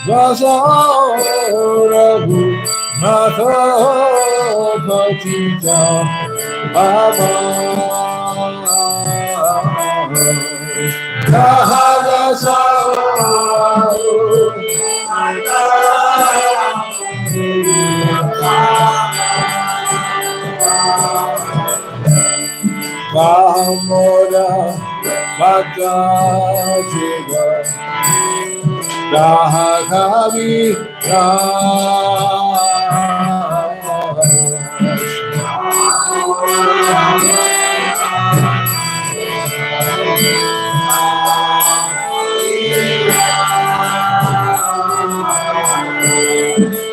Vasauragu Natha Patita Baba Kamora Bhakta Jiva Dahakavi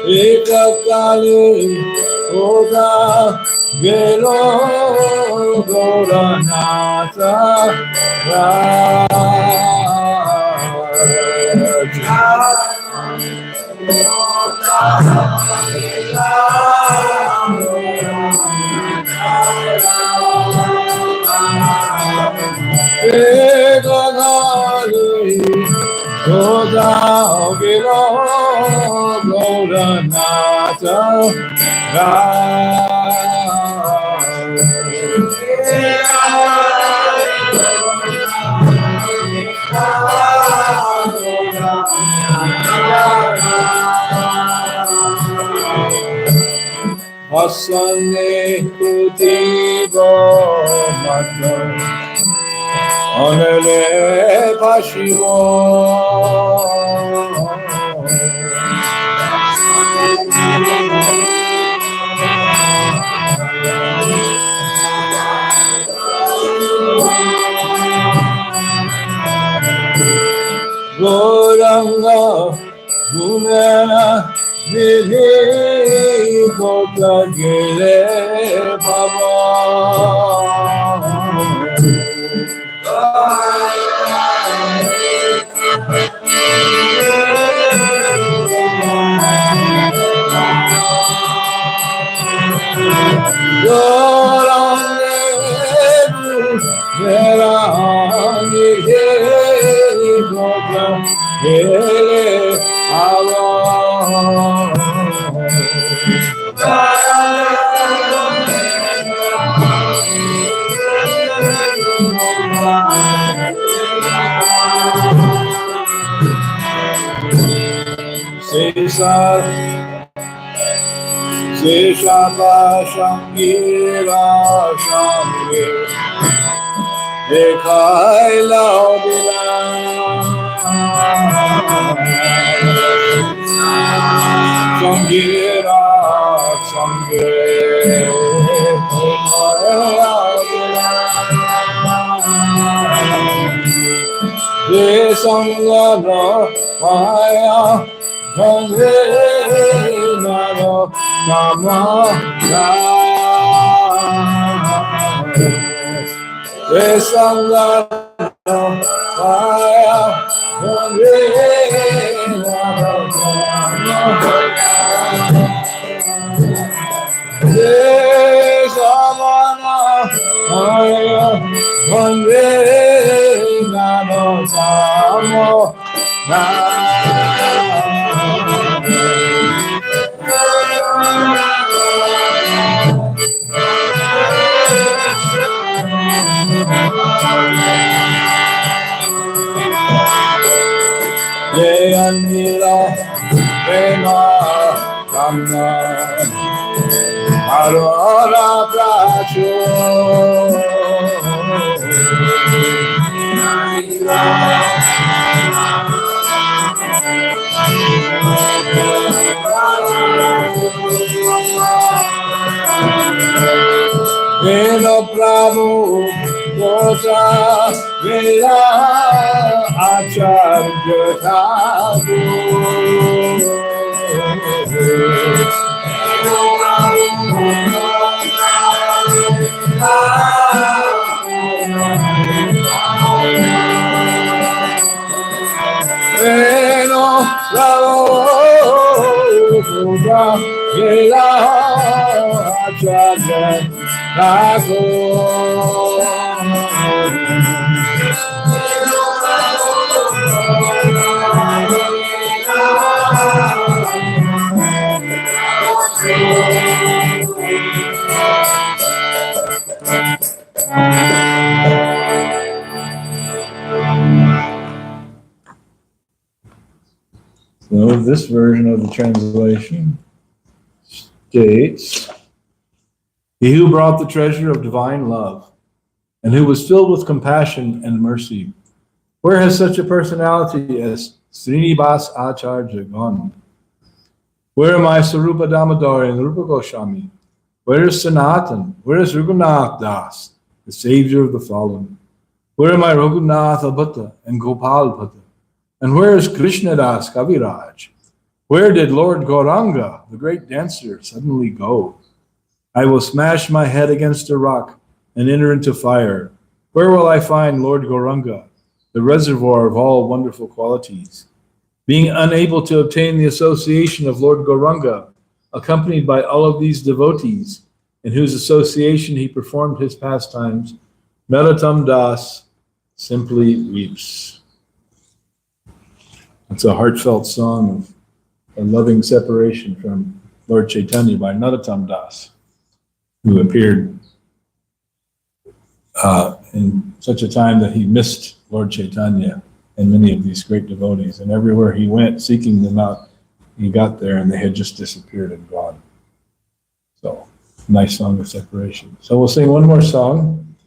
Ekakali Oda Gelo Goranata Ekakali Oda Gelo Goranata Asane Kutigo Mata Anele Pashivo Goranga Gumena Nidhi Kota Gile Baba Seshava Shangira Shamir Dekhai Laudila Shangira Shamir Desangana Maya Bhagre Naro Mama Desangana Maya Bhagre Naro Mama Desamana Maya Bhagre Naro Mama Anila Prema Kamna Arora Pracho Veno Prabhu Gosa Vela Acharya Thakur Veno Prabhu Gosa Vela Acharya Thakur So this version of the translation states, he who brought the treasure of divine love and who was filled with compassion and mercy. Where has such a personality as Srinivas Acharya gone? Where am I Sarupa Damodar and Rupa Goswami? Where is Sanatan? Where is Raghunath Das, the savior of the fallen? Where am I Raghunath Bhatta and Gopal Bhatta? And where is Krishna Das Kaviraj? Where did Lord Gauranga, the great dancer, suddenly go? I will smash my head against a rock and enter into fire. Where will I find Lord Gauranga, the reservoir of all wonderful qualities? Being unable to obtain the association of Lord Gauranga, accompanied by all of these devotees, in whose association he performed his pastimes, Melottam Das simply weeps. It's a heartfelt song of a loving separation from Lord Chaitanya by Narottam Das, who appeared in such a time that he missed Lord Chaitanya and many of these great devotees. And everywhere he went seeking them out, he got there and they had just disappeared and gone. So, nice song of separation. So we'll sing one more song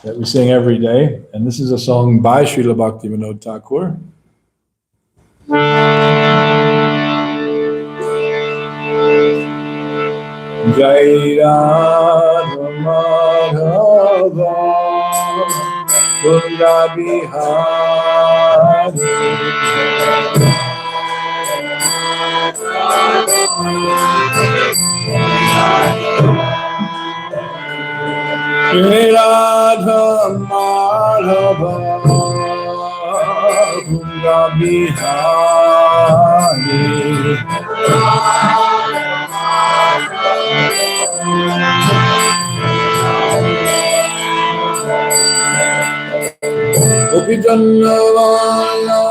that we sing every day. And this is a song by Srila Bhaktivinode Thakur. Jai Radha Madhava Kunda Bihari Jai Radha Madhava Kunda Bihari Gopi Jannavala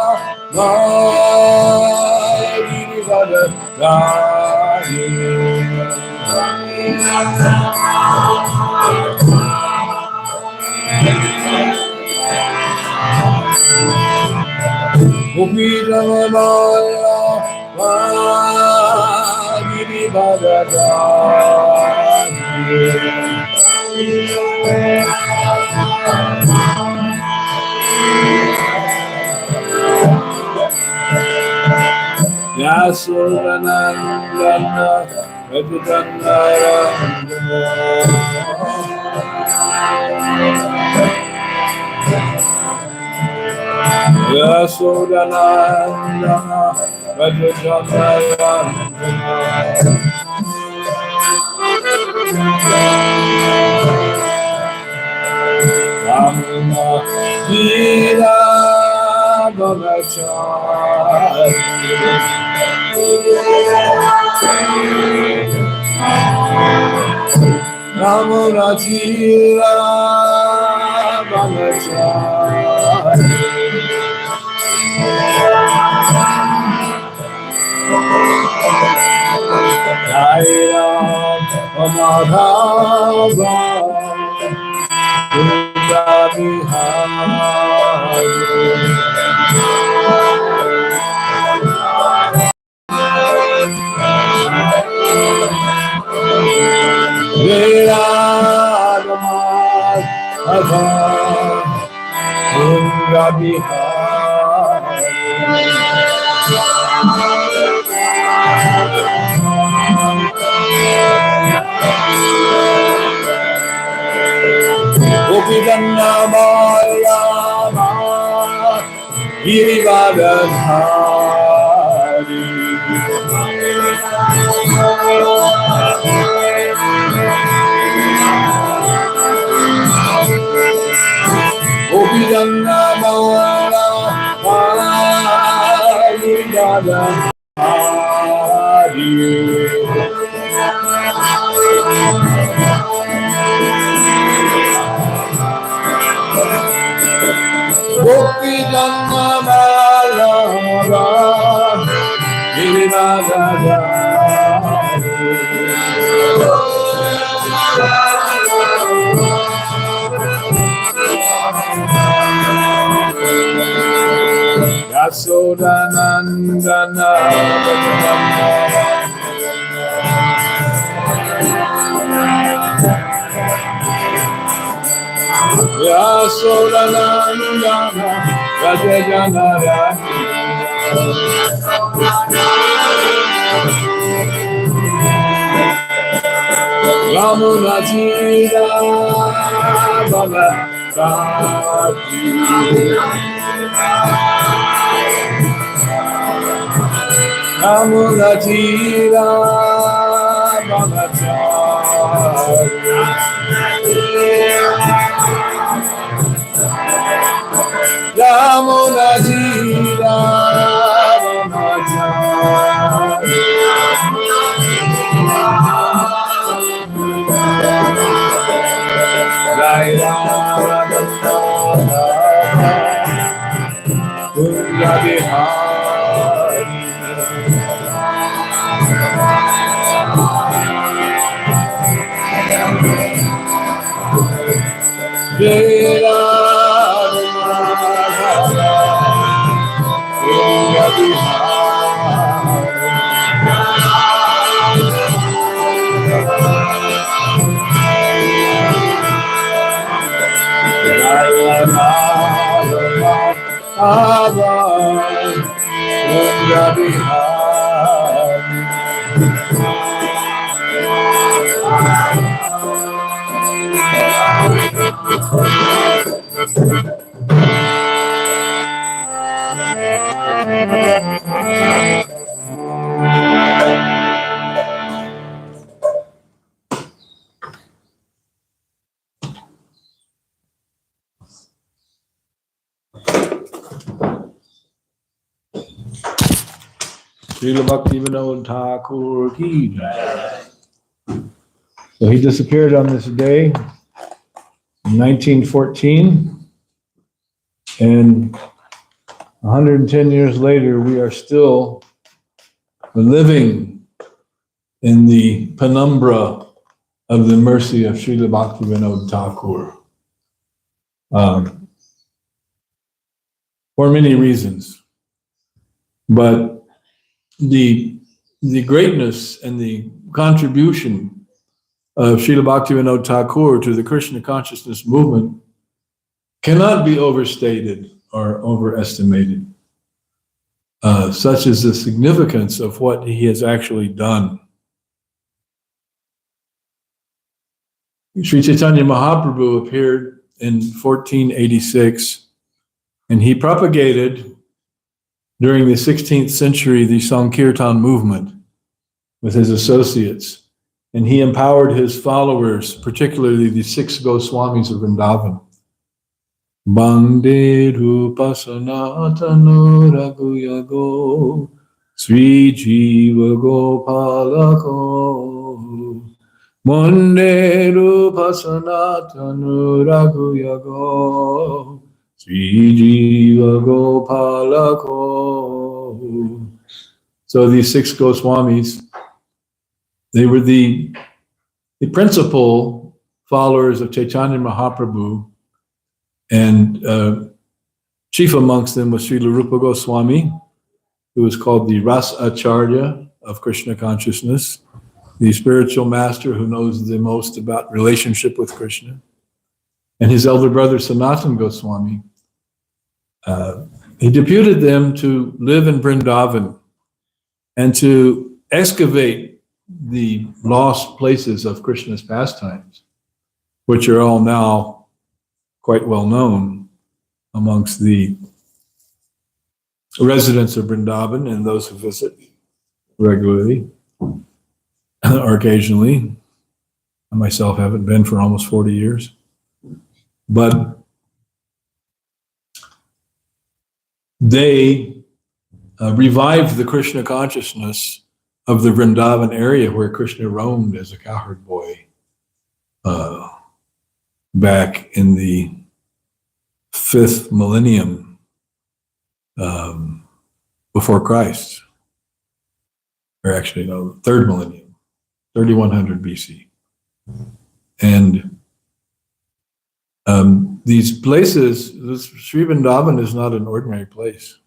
Giri Vadadari Gopi Jannavala Giri Vadadari Yasodanandana Vajudanarandana Yasodanandana Vajudanarandana Ramana Dhira Bhavachari Ramana Dhira Bhavachari Jai Ram Madhava Kunda Bihari Jai Radha Madhava Kunda Bihari Gopi Jannavala Giri Vadadari Gopi Jannavala Giri Vadadari Gopi Jannavala Giri Vadadari Yasodanandana Yasodanandana Rajajanara Yamunatira Bhagatati Yamunatira Bhagatati Yamunatira Bhagatati Srila Bhaktivinode Thakur ki jai. So he disappeared on this day in 1914, and 110 years later, we are still living in the penumbra of the mercy of Srila Bhaktivinode Thakur. For many reasons, but the greatness and the contribution of Srila Bhaktivinode Thakur to the Krishna consciousness movement cannot be overstated or overestimated. Such is the significance of what he has actually done. Sri Chaitanya Mahaprabhu appeared in 1486, and he propagated during the 16th century the Sankirtan movement with his associates. And he empowered his followers, particularly the 6 Goswamis of Vrindavan. Bande Rupa Sanatana Raghuyago Sri Jiva Gopalako Bande Rupa Sanatana Raghuyago Sri Jiva Gopalako. So these 6 Goswamis, they were the principal followers of Chaitanya Mahaprabhu, and chief amongst them was Srila Rupa Goswami, who was called the Ras Acharya of Krishna consciousness, the spiritual master who knows the most about relationship with Krishna, and his elder brother Sanatan Goswami. He deputed them to live in Vrindavan and to excavate the lost places of Krishna's pastimes, which are all now quite well known amongst the residents of Vrindavan and those who visit regularly or occasionally. I myself haven't been for almost 40 years. But they revived the Krishna consciousness of the Vrindavan area where Krishna roamed as a cowherd boy back in the 5th millennium before Christ, or actually no, 3rd millennium, 3100 BC. And these places, Sri Vrindavan is not an ordinary place.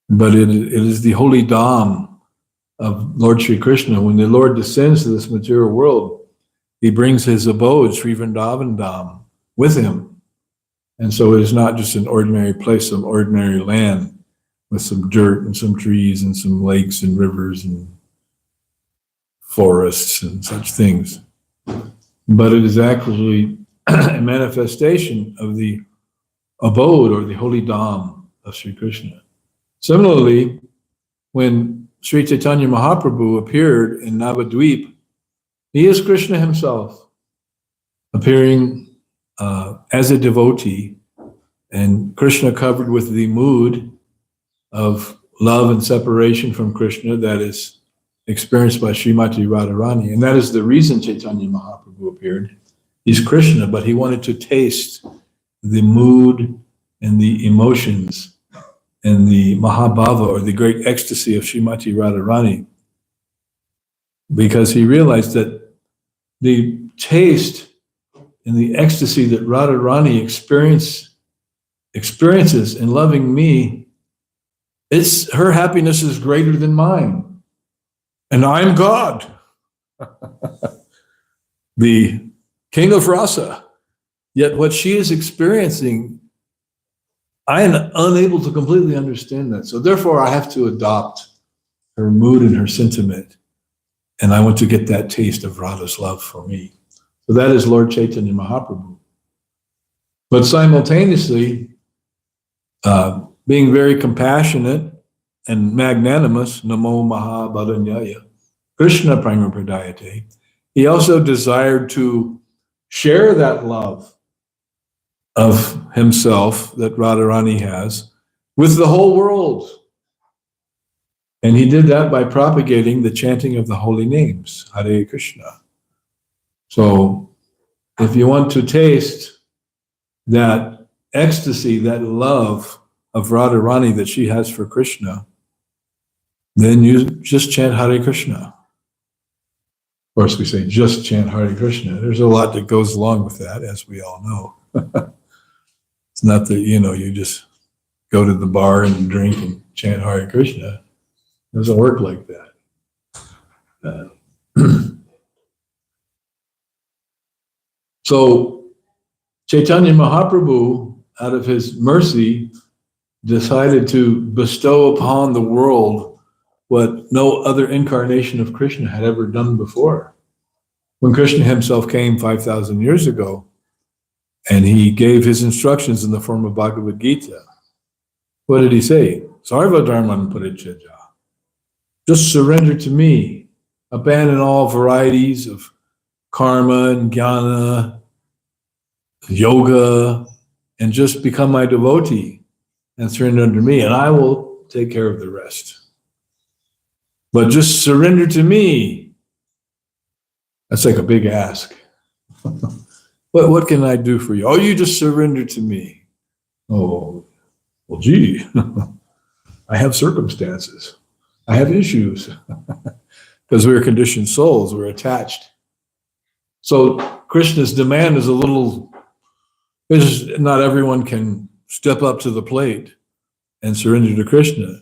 But it is the holy Dham of Lord Sri Krishna. When the Lord descends to this material world, he brings his abode, Sri Vrindavan Dham, with him. And so it is not just an ordinary place, some ordinary land with some dirt and some trees and some lakes and rivers and forests and such things. But it is actually a manifestation of the abode or the holy Dham of Sri Krishna. Similarly, when Sri Chaitanya Mahaprabhu appeared in Navadvip, he is Krishna himself, appearing as a devotee, and Krishna covered with the mood of love and separation from Krishna that is experienced by Srimati Radharani. And that is the reason Chaitanya Mahaprabhu appeared. He's Krishna, but he wanted to taste the mood and the emotions and the Mahabhava, or the great ecstasy of Srimati Radharani, because he realized that the taste and the ecstasy that Radharani experiences in loving me, her happiness is greater than mine. And I'm God, the king of rasa. Yet what she is experiencing, I am unable to completely understand that. So therefore, I have to adopt her mood and her sentiment. And I want to get that taste of Radha's love for me. So that is Lord Chaitanya Mahaprabhu. But simultaneously, being very compassionate and magnanimous, Namo Mahabharanyaya, Krishna Prema Pradayate, he also desired to share that love of himself that Radharani has with the whole world. And he did that by propagating the chanting of the holy names, Hare Krishna. So if you want to taste that ecstasy, that love of Radharani that she has for Krishna, then you just chant Hare Krishna. Of course, we say just chant Hare Krishna. There's a lot that goes along with that, as we all know. It's not that, you just go to the bar and drink and chant Hare Krishna. It doesn't work like that. So Chaitanya Mahaprabhu, out of his mercy, decided to bestow upon the world what no other incarnation of Krishna had ever done before. When Krishna himself came 5,000 years ago, and he gave his instructions in the form of Bhagavad Gita, what did he say? Sarva dharman parityajya. Just surrender to me. Abandon all varieties of karma and jnana, yoga, and just become my devotee and surrender unto me, and I will take care of the rest. But just surrender to me. That's like a big ask. What can I do for you? Oh, you just surrender to me. Oh, well, gee, I have circumstances. I have issues. Because we're conditioned souls, we're attached. So Krishna's demand is not everyone can step up to the plate and surrender to Krishna.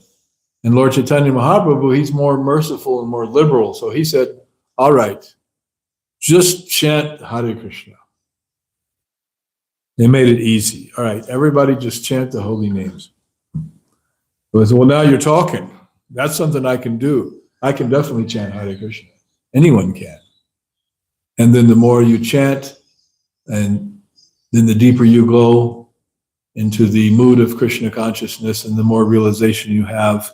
And Lord Chaitanya Mahaprabhu, he's more merciful and more liberal. So he said, all right, just chant Hare Krishna. They made it easy. All right, everybody just chant the holy names. I said, well, now you're talking. That's something I can do. I can definitely chant Hare Krishna. Anyone can. And then the more you chant, and then the deeper you go into the mood of Krishna consciousness, and the more realization you have,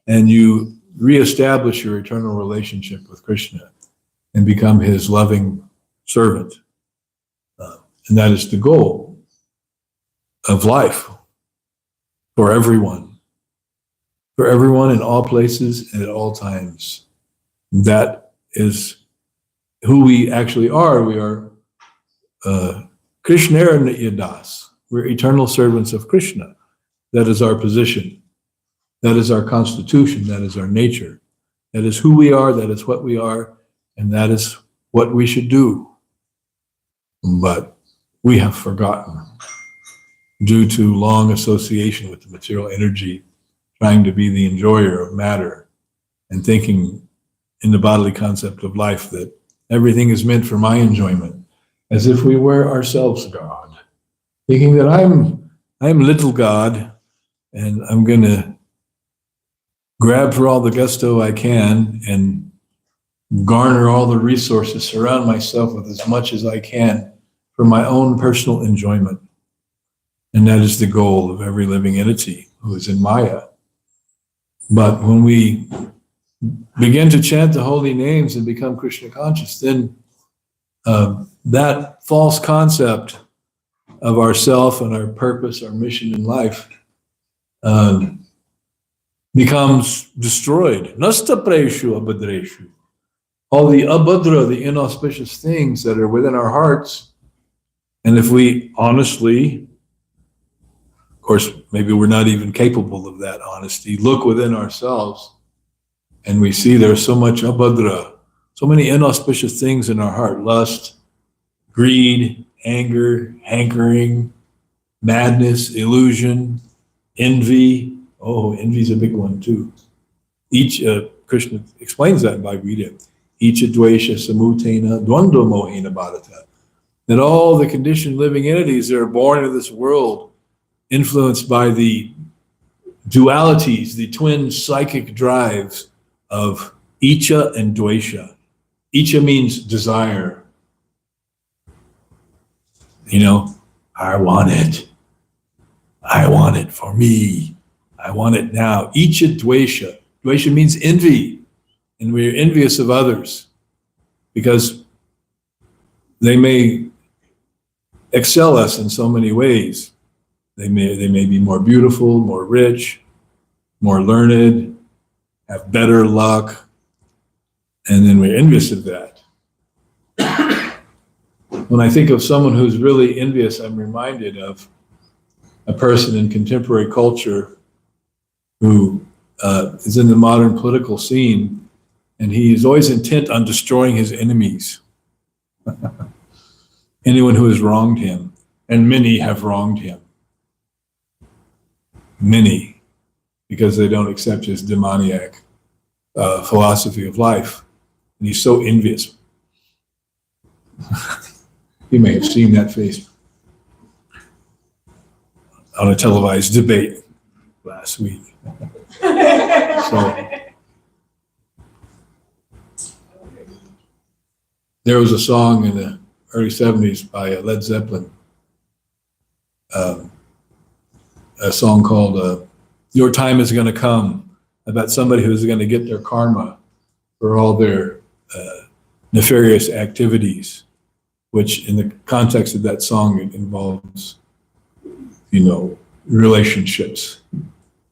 and you reestablish your eternal relationship with Krishna and become his loving servant. And that is the goal of life for everyone in all places and at all times. That is who we actually are. We are Krishnera Nityadas. We're eternal servants of Krishna. That is our position. That is our constitution. That is our nature. That is who we are. That is what we are. And that is what we should do. But we have forgotten, due to long association with the material energy, trying to be the enjoyer of matter and thinking in the bodily concept of life that everything is meant for my enjoyment, as if we were ourselves God, thinking that I'm little God and I'm going to grab for all the gusto I can and garner all the resources, surround myself with as much as I can for my own personal enjoyment. And that is the goal of every living entity who is in Maya. But when we begin to chant the holy names and become Krishna conscious, then that false concept of ourself and our purpose, our mission in life, becomes destroyed. Nasta preshu abhadreshu. All the abhadra, the inauspicious things that are within our hearts, and if we honestly, of course, maybe we're not even capable of that honesty, look within ourselves and we see there's so much abhadra, so many inauspicious things in our heart: lust, greed, anger, hankering, madness, illusion, envy. Oh, envy is a big one too. Each, Krishna explains that in Bhagavad Gita. Each dvesha samutena dvandva mohena bharata. That all the conditioned living entities that are born into this world, influenced by the dualities, the twin psychic drives of icha and dvesha. Icha means desire. You know, I want it. I want it for me. I want it now. Icha dvesha. Dvesha means envy. And we're envious of others because they may excel us in so many ways. They may be more beautiful, more rich, more learned, have better luck, and then we're envious of that. When I think of someone who's really envious, I'm reminded of a person in contemporary culture who is in the modern political scene, and he is always intent on destroying his enemies. Anyone who has wronged him, and many have wronged him. Many, because they don't accept his demoniac philosophy of life. And he's so envious. You may have seen that face on a televised debate last week. So there was a song in the early 70s by Led Zeppelin, a song called Your Time Is Gonna Come, about somebody who's gonna get their karma for all their nefarious activities, which in the context of that song, it involves, relationships,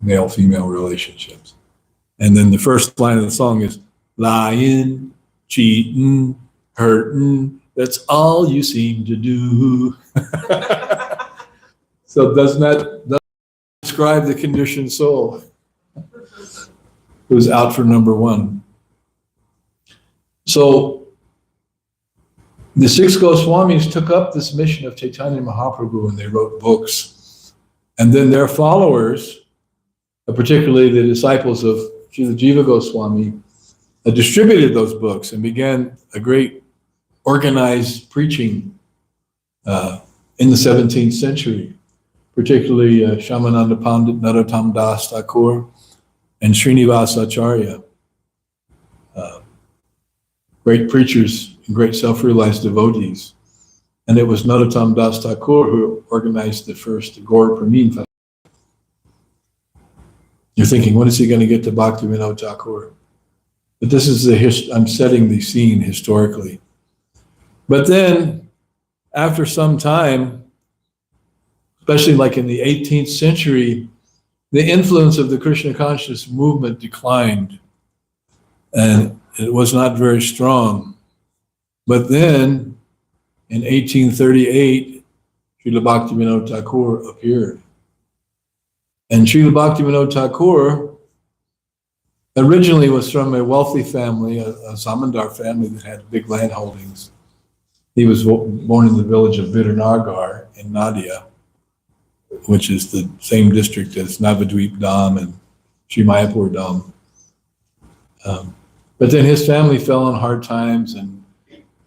male-female relationships. And then the first line of the song is, lying, cheating, hurting, that's all you seem to do. So doesn't that describe the conditioned soul who's out for number one? So the six Goswamis took up this mission of Chaitanya Mahaprabhu and they wrote books. And then their followers, particularly the disciples of Srila Jiva Goswami, distributed those books and began a great organized preaching in the 17th century, particularly Shyamananda Pandit, Narottam Das Thakur, and Srinivas Acharya, great preachers and great self-realized devotees. And it was Narottam Das Thakur who organized the first Gaur Pramin Festival. You're thinking, when is he going to get to Bhaktivinode Thakur? But this is I'm setting the scene historically. But then, after some time, especially like in the 18th century, the influence of the Krishna consciousness movement declined, and it was not very strong. But then, in 1838, Srila Bhaktivinode Thakur appeared. And Srila Bhaktivinode Thakur originally was from a wealthy family, a Zamindar family that had big land holdings. He was born in the village of Bidanagar in Nadia, which is the same district as Navadvip Dham and Sri Mayapur Dham. But then his family fell on hard times, and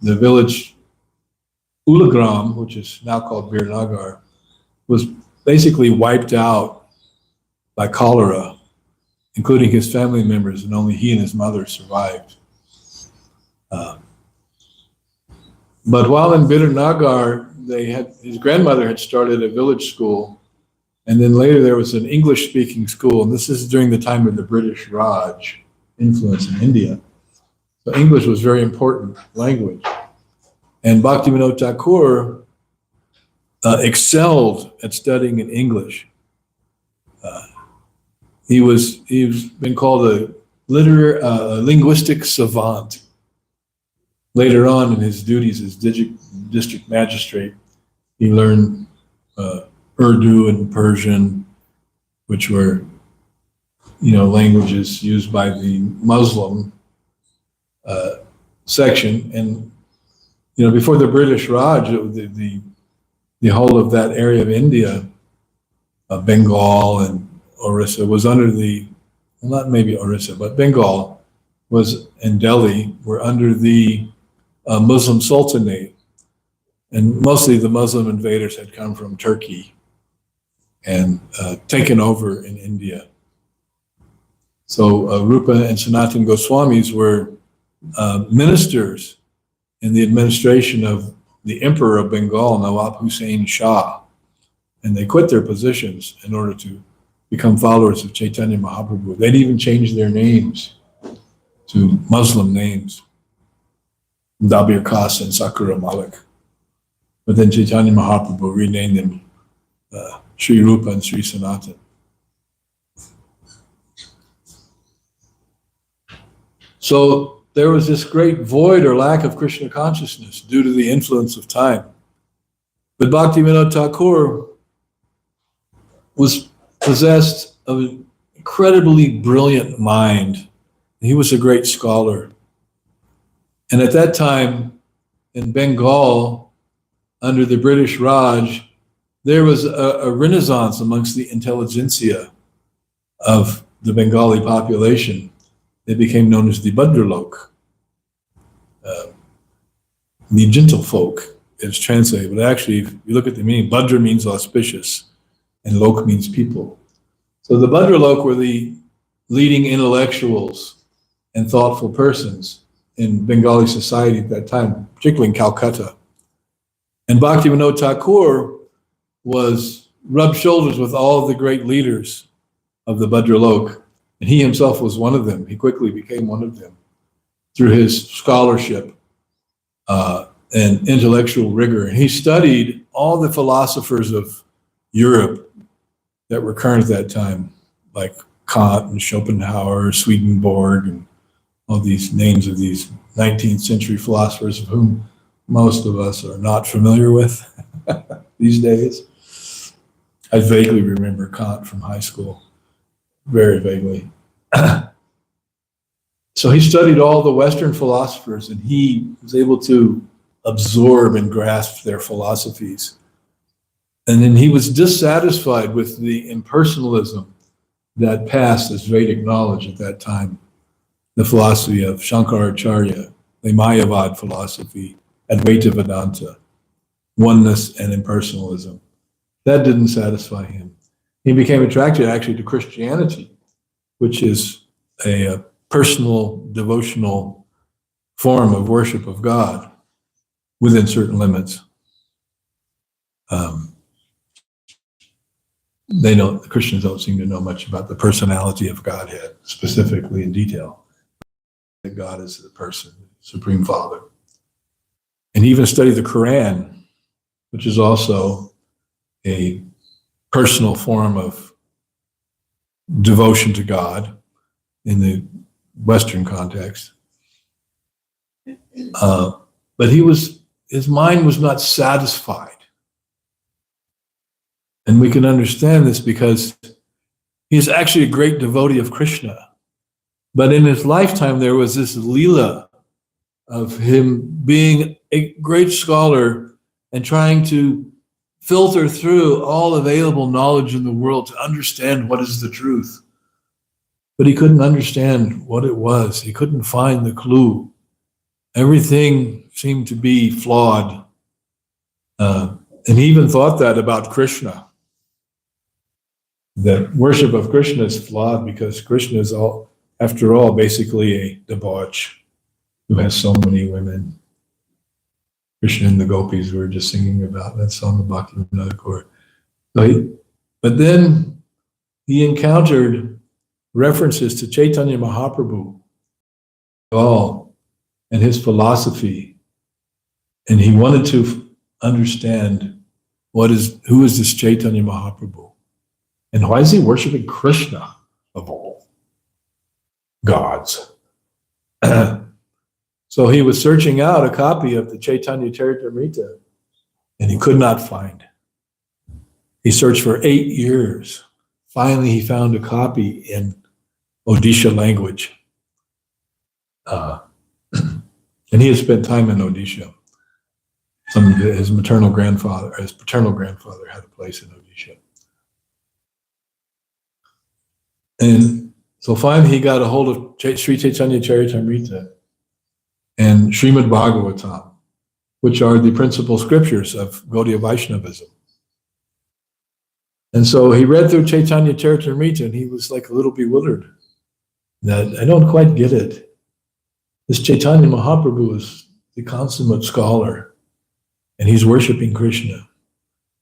the village Ulagram, which is now called Birnagar, was basically wiped out by cholera, including his family members, and only he and his mother survived. But while in Birnagar, his grandmother had started a village school, and then later there was an English-speaking school, and this is during the time of the British Raj influence in India. So English was very important language. And Bhaktivinode Thakur excelled at studying in English. He's been called a linguistic savant. Later on in his duties as district magistrate, he learned Urdu and Persian, which were, languages used by the Muslim section. And, before the British Raj, the whole of that area of India, Bengal and Orissa was under not maybe Orissa, but Bengal and Delhi were under the Muslim Sultanate. And mostly the Muslim invaders had come from Turkey and taken over in India. So Rupa and Sanatan Goswamis were ministers in the administration of the Emperor of Bengal, Nawab Hussain Shah. And they quit their positions in order to become followers of Chaitanya Mahaprabhu. They'd even changed their names to Muslim names, Dabir Khas and Sakura Malik. But then Chaitanya Mahaprabhu renamed them Sri Rupa and Sri Sanatan. So there was this great void or lack of Krishna consciousness due to the influence of time. But Bhaktivinode Thakur was possessed of an incredibly brilliant mind. He was a great scholar. And at that time, in Bengal, under the British Raj, there was a renaissance amongst the intelligentsia of the Bengali population. They became known as the Bhadralok, the gentlefolk is translated. But actually, if you look at the meaning, Bhadra means auspicious, and Lok means people. So the Bhadralok were the leading intellectuals and thoughtful persons in Bengali society at that time, particularly in Calcutta. And Bhaktivinode Thakur rubbed shoulders with all of the great leaders of the Bhadralok, and he himself was one of them. He quickly became one of them through his scholarship and intellectual rigor. And he studied all the philosophers of Europe that were current at that time, like Kant and Schopenhauer, Swedenborg, and all these names of these 19th century philosophers of whom most of us are not familiar with these days. I vaguely remember Kant from high school, very vaguely. So he studied all the Western philosophers, and he was able to absorb and grasp their philosophies. And then he was dissatisfied with the impersonalism that passed as Vedic knowledge at that time, the philosophy of Shankaracharya, the Mayavad philosophy, Advaita Vedanta, oneness and impersonalism. That didn't satisfy him. He became attracted actually to Christianity, which is a personal, devotional form of worship of God within certain limits. The Christians don't seem to know much about the personality of Godhead, specifically in detail. That God is the person, Supreme Father. And he even studied the Quran, which is also a personal form of devotion to God in the Western context. But his mind was not satisfied. And we can understand this because he's actually a great devotee of Krishna. But in his lifetime, there was this Leela of him being a great scholar and trying to filter through all available knowledge in the world to understand what is the truth. but he couldn't understand what it was. He couldn't find the clue. Everything seemed to be flawed. And he even thought that about Krishna, that worship of Krishna is flawed because Krishna is, after all, basically a debauch who has so many women. Krishna and the gopis we were just singing about, that song of Bhaktivinode. But then he encountered references to Chaitanya Mahaprabhu and his philosophy, and he wanted to understand who is this Chaitanya Mahaprabhu, and why is he worshiping Krishna of all gods? So he was searching out a copy of the Chaitanya Charitamrita, and he could not find. He searched for 8 years. Finally, he found a copy in Odisha language. And he had spent time in Odisha. His paternal grandfather had a place in Odisha. And so finally he got a hold of Sri Chaitanya Charitamrita and Srimad Bhagavatam, which are the principal scriptures of Gaudiya Vaishnavism. And so he read through Chaitanya Charitamrita and he was like a little bewildered. That I don't quite get it. This Chaitanya Mahaprabhu is the consummate scholar and he's worshiping Krishna.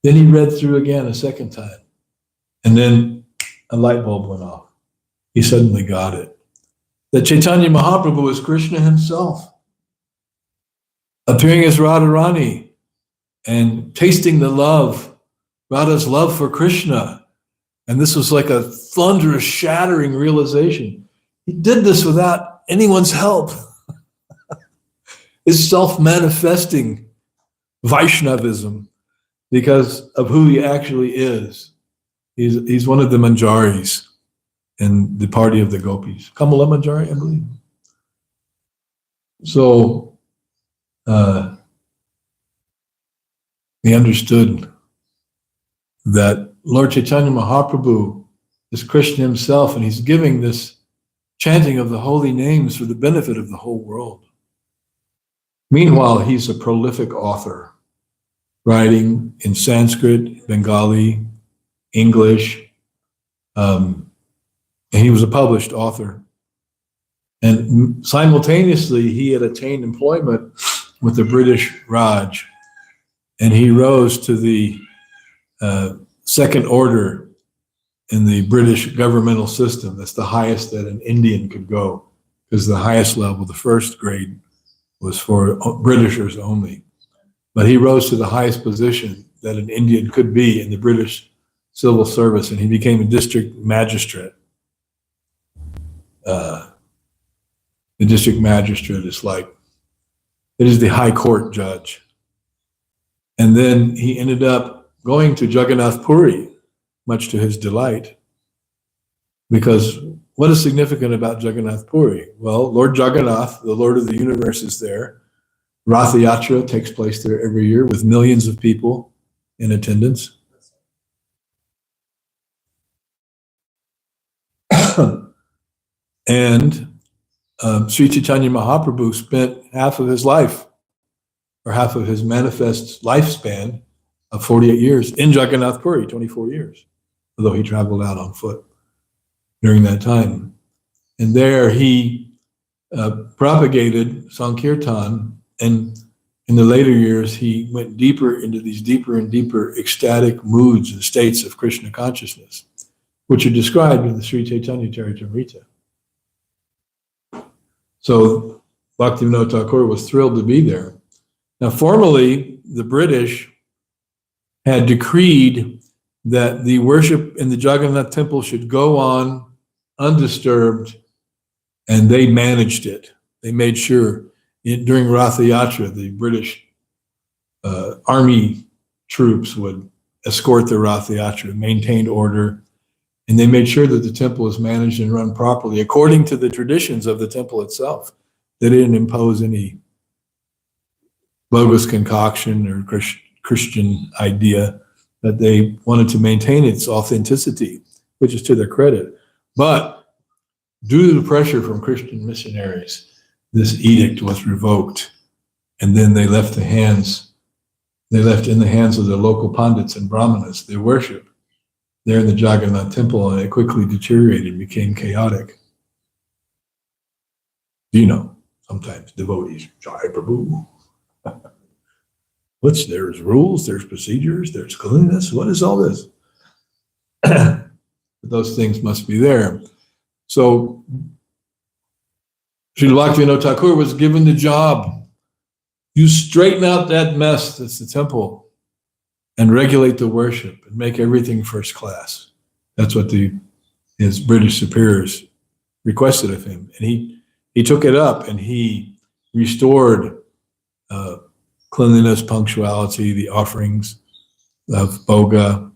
Then he read through again a second time, and then a light bulb went off. He suddenly got it. That Chaitanya Mahaprabhu is Krishna himself, appearing as Radharani and tasting the love, Radha's love for Krishna. And this was like a thunderous, shattering realization. He did this without anyone's help. It's self-manifesting Vaishnavism because of who he actually is. He's one of the Manjaris in the party of the gopis. Kamala Manjari, I believe. So he understood that Lord Chaitanya Mahaprabhu is Krishna himself, and he's giving this chanting of the holy names for the benefit of the whole world. Meanwhile, he's a prolific author, writing in Sanskrit, Bengali, English, and he was a published author. And simultaneously, he had attained employment with the British Raj, and he rose to the second order in the British governmental system. That's the highest that an Indian could go, because the highest level, the first grade, was for Britishers only. But he rose to the highest position that an Indian could be in the British civil service, and he became a district magistrate. The district magistrate is it is the high court judge. And then he ended up going to Jagannath Puri, much to his delight, because what is significant about Jagannath Puri? Well, Lord Jagannath, the Lord of the universe, is there. Ratha Yatra takes place there every year with millions of people in attendance. And Sri Chaitanya Mahaprabhu spent half of his life, or half of his manifest lifespan of 48 years in Jagannath Puri, 24 years, although he traveled out on foot during that time. And there he propagated Sankirtan, and in the later years he went deeper into these deeper and deeper ecstatic moods and states of Krishna consciousness, which are described in the Sri Chaitanya Charitamrita. So Bhaktivinode Thakur was thrilled to be there. Now, formally, the British had decreed that the worship in the Jagannath temple should go on undisturbed, and they managed it. They made sure during Ratha Yatra, the British army troops would escort the Ratha Yatra, maintained order, and they made sure that the temple was managed and run properly according to the traditions of the temple itself. They didn't impose any bogus concoction or Christian idea, that they wanted to maintain its authenticity, which is to their credit. But due to the pressure from Christian missionaries, this edict was revoked. And then they left in the hands of the local pandits and brahmanas, their worship there in the Jagannath temple, and it quickly deteriorated and became chaotic. You know, sometimes devotees, Jai Prabhu. There's rules, there's procedures, there's cleanliness. What is all this? Those things must be there. So, Srila Bhaktivinode Thakur was given the job. You straighten out that mess that's the temple and regulate the worship and make everything first class. That's what his British superiors requested of him. And he took it up and he restored cleanliness, punctuality, the offerings of Bhoga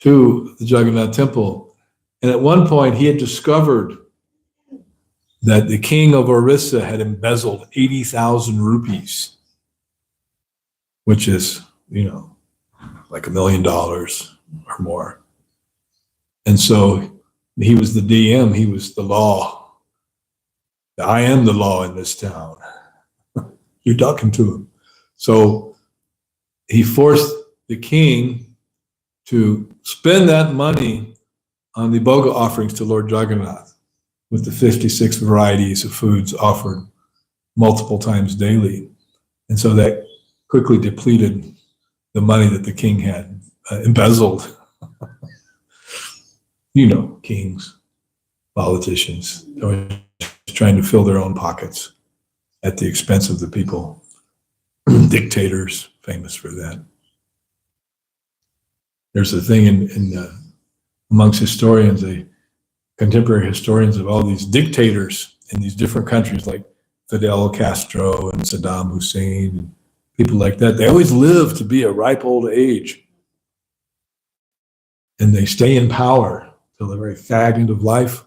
to the Jagannath temple. And at one point he had discovered that the king of Orissa had embezzled 80,000 rupees, which is, like $1 million or more. And so he was the DM, he was the law. I am the law in this town. You're talking to him. So he forced the king to spend that money on the Bhoga offerings to Lord Jagannath with the 56 varieties of foods offered multiple times daily. And so that quickly depleted the money that the king had embezzled. Kings, politicians, always trying to fill their own pockets at the expense of the people. Dictators, famous for that. There's a thing in amongst historians, contemporary historians of all these dictators in these different countries like Fidel Castro and Saddam Hussein and people like that. They always live to be a ripe old age. And they stay in power till the very fag end of life.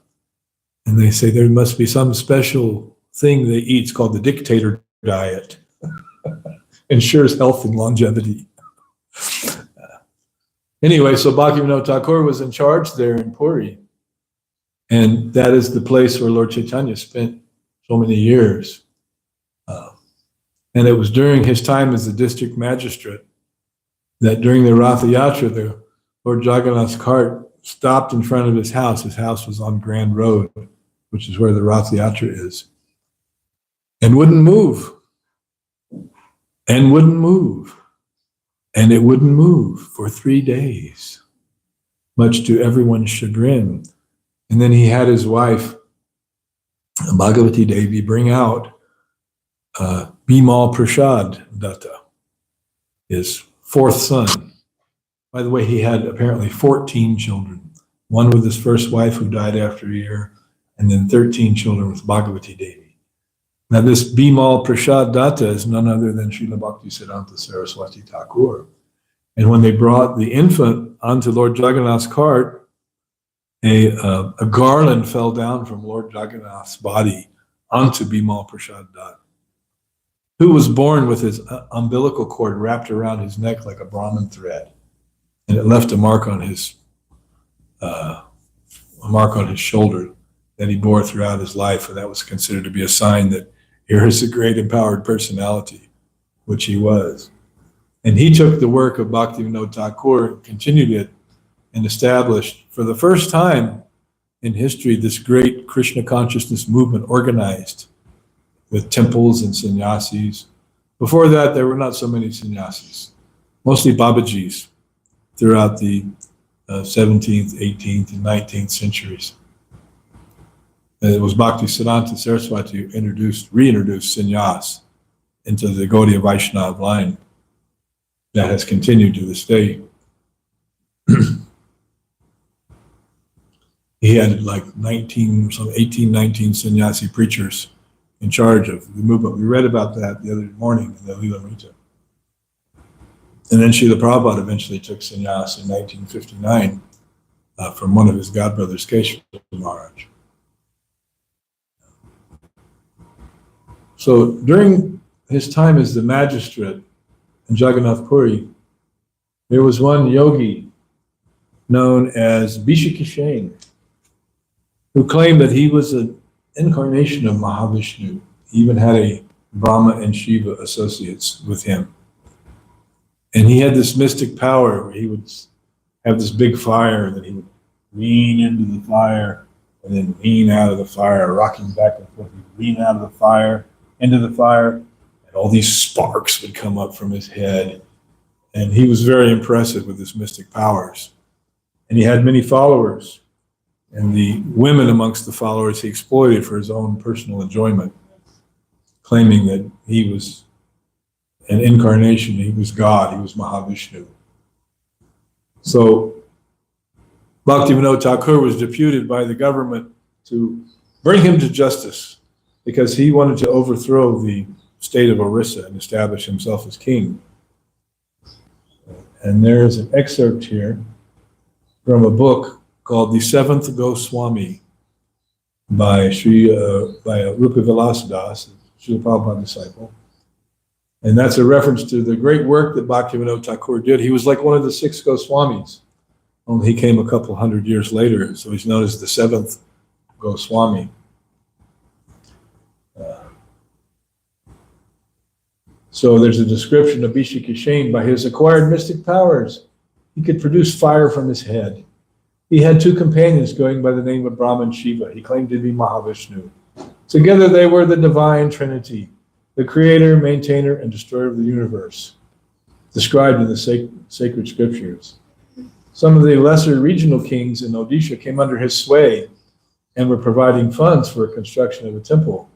And they say there must be some special thing they eat. It's called the dictator diet. Ensures health and longevity. Anyway, so Bhaktivinode Thakur was in charge there in Puri. And that is the place where Lord Chaitanya spent so many years. And it was during his time as the district magistrate that during the Ratha Yatra, the Lord Jagannath's cart stopped in front of his house. His house was on Grand Road, which is where the Ratha Yatra is, and wouldn't move. And wouldn't move. And it wouldn't move for 3 days, much to everyone's chagrin. And then he had his wife, Bhagavati Devi, bring out Bimal Prasad Datta, his fourth son. By the way, he had apparently 14 children, one with his first wife who died after a year, and then 13 children with Bhagavati Devi. Now this Bimal Prasad Datta is none other than Srila Bhaktisiddhanta Saraswati Thakur. And when they brought the infant onto Lord Jagannath's cart, a garland fell down from Lord Jagannath's body onto Bimal Prasad Datta, who was born with his umbilical cord wrapped around his neck like a Brahmin thread. And it left a mark on his shoulder that he bore throughout his life. And that was considered to be a sign that here is a great empowered personality, which he was. And he took the work of Bhaktivinode Thakur and continued it and established, for the first time in history, this great Krishna consciousness movement organized with temples and sannyasis. Before that, there were not so many sannyasis, mostly Babajis throughout the 17th, 18th, and 19th centuries. And it was Bhaktisiddhanta Saraswati who reintroduced sannyas into the Gaudiya Vaishnava line that has continued to this day. He had like 18, 19 sannyasi preachers in charge of the movement. We read about that the other morning in the Lilamrita. And then Srila Prabhupada eventually took sannyas in 1959 from one of his godbrothers, Keshava Maharaj. So during his time as the magistrate in Jagannath Puri, there was one yogi known as Bishikishane. who claimed that he was an incarnation of Mahavishnu. He even had a Brahma and Shiva associates with him. And he had this mystic power where he would have this big fire that he would lean into the fire and then lean out of the fire, rocking back and forth. He'd lean out of the fire, into the fire, and all these sparks would come up from his head. And he was very impressive with his mystic powers. And he had many followers. And the women amongst the followers he exploited for his own personal enjoyment, claiming that he was an incarnation, he was God, he was Mahavishnu. So Bhaktivinode Thakur was deputed by the government to bring him to justice because he wanted to overthrow the state of Orissa and establish himself as king. And there's an excerpt here from a book called The Seventh Goswami by Rupa Vilasadas, Srila Prabhupada disciple. And that's a reference to the great work that Bhaktivinode Thakur did. He was like one of the 6 Goswamis, only he came a couple hundred years later, so he's known as the 7th Goswami. So there's a description of Vishikeshane. By his acquired mystic powers, he could produce fire from his head. He had 2 companions going by the name of Brahma and Shiva. He claimed to be Mahavishnu. Together they were the divine trinity, the creator, maintainer, and destroyer of the universe, described in the sacred scriptures. Some of the lesser regional kings in Odisha came under his sway and were providing funds for construction of a temple.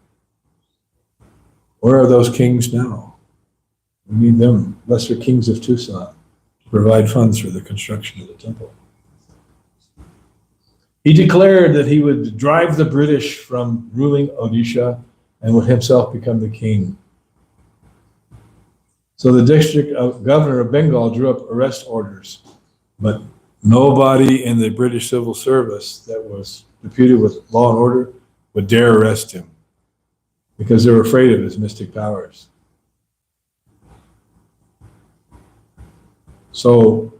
Where are those kings now? We need them, lesser kings of Tucson, to provide funds for the construction of the temple. He declared that he would drive the British from ruling Odisha and would himself become the king. So the governor of Bengal drew up arrest orders, but nobody in the British civil service that was deputed with law and order would dare arrest him because they were afraid of his mystic powers. So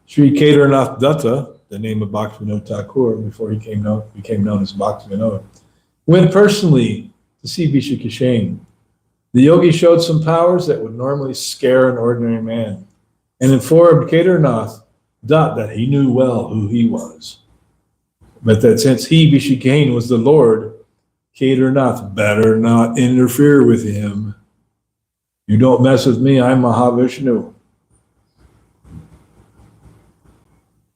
Sri Kedarnath Datta, the name of Bhaktivinode Thakur before he became known as Bhaktivinode, went personally to see Vishikeshane. The yogi showed some powers that would normally scare an ordinary man and informed Kedarnath Dutt that he knew well who he was, but that since he, Vishikeshane, was the Lord, Kedarnath better not interfere with him. You don't mess with me, I'm Mahavishnu.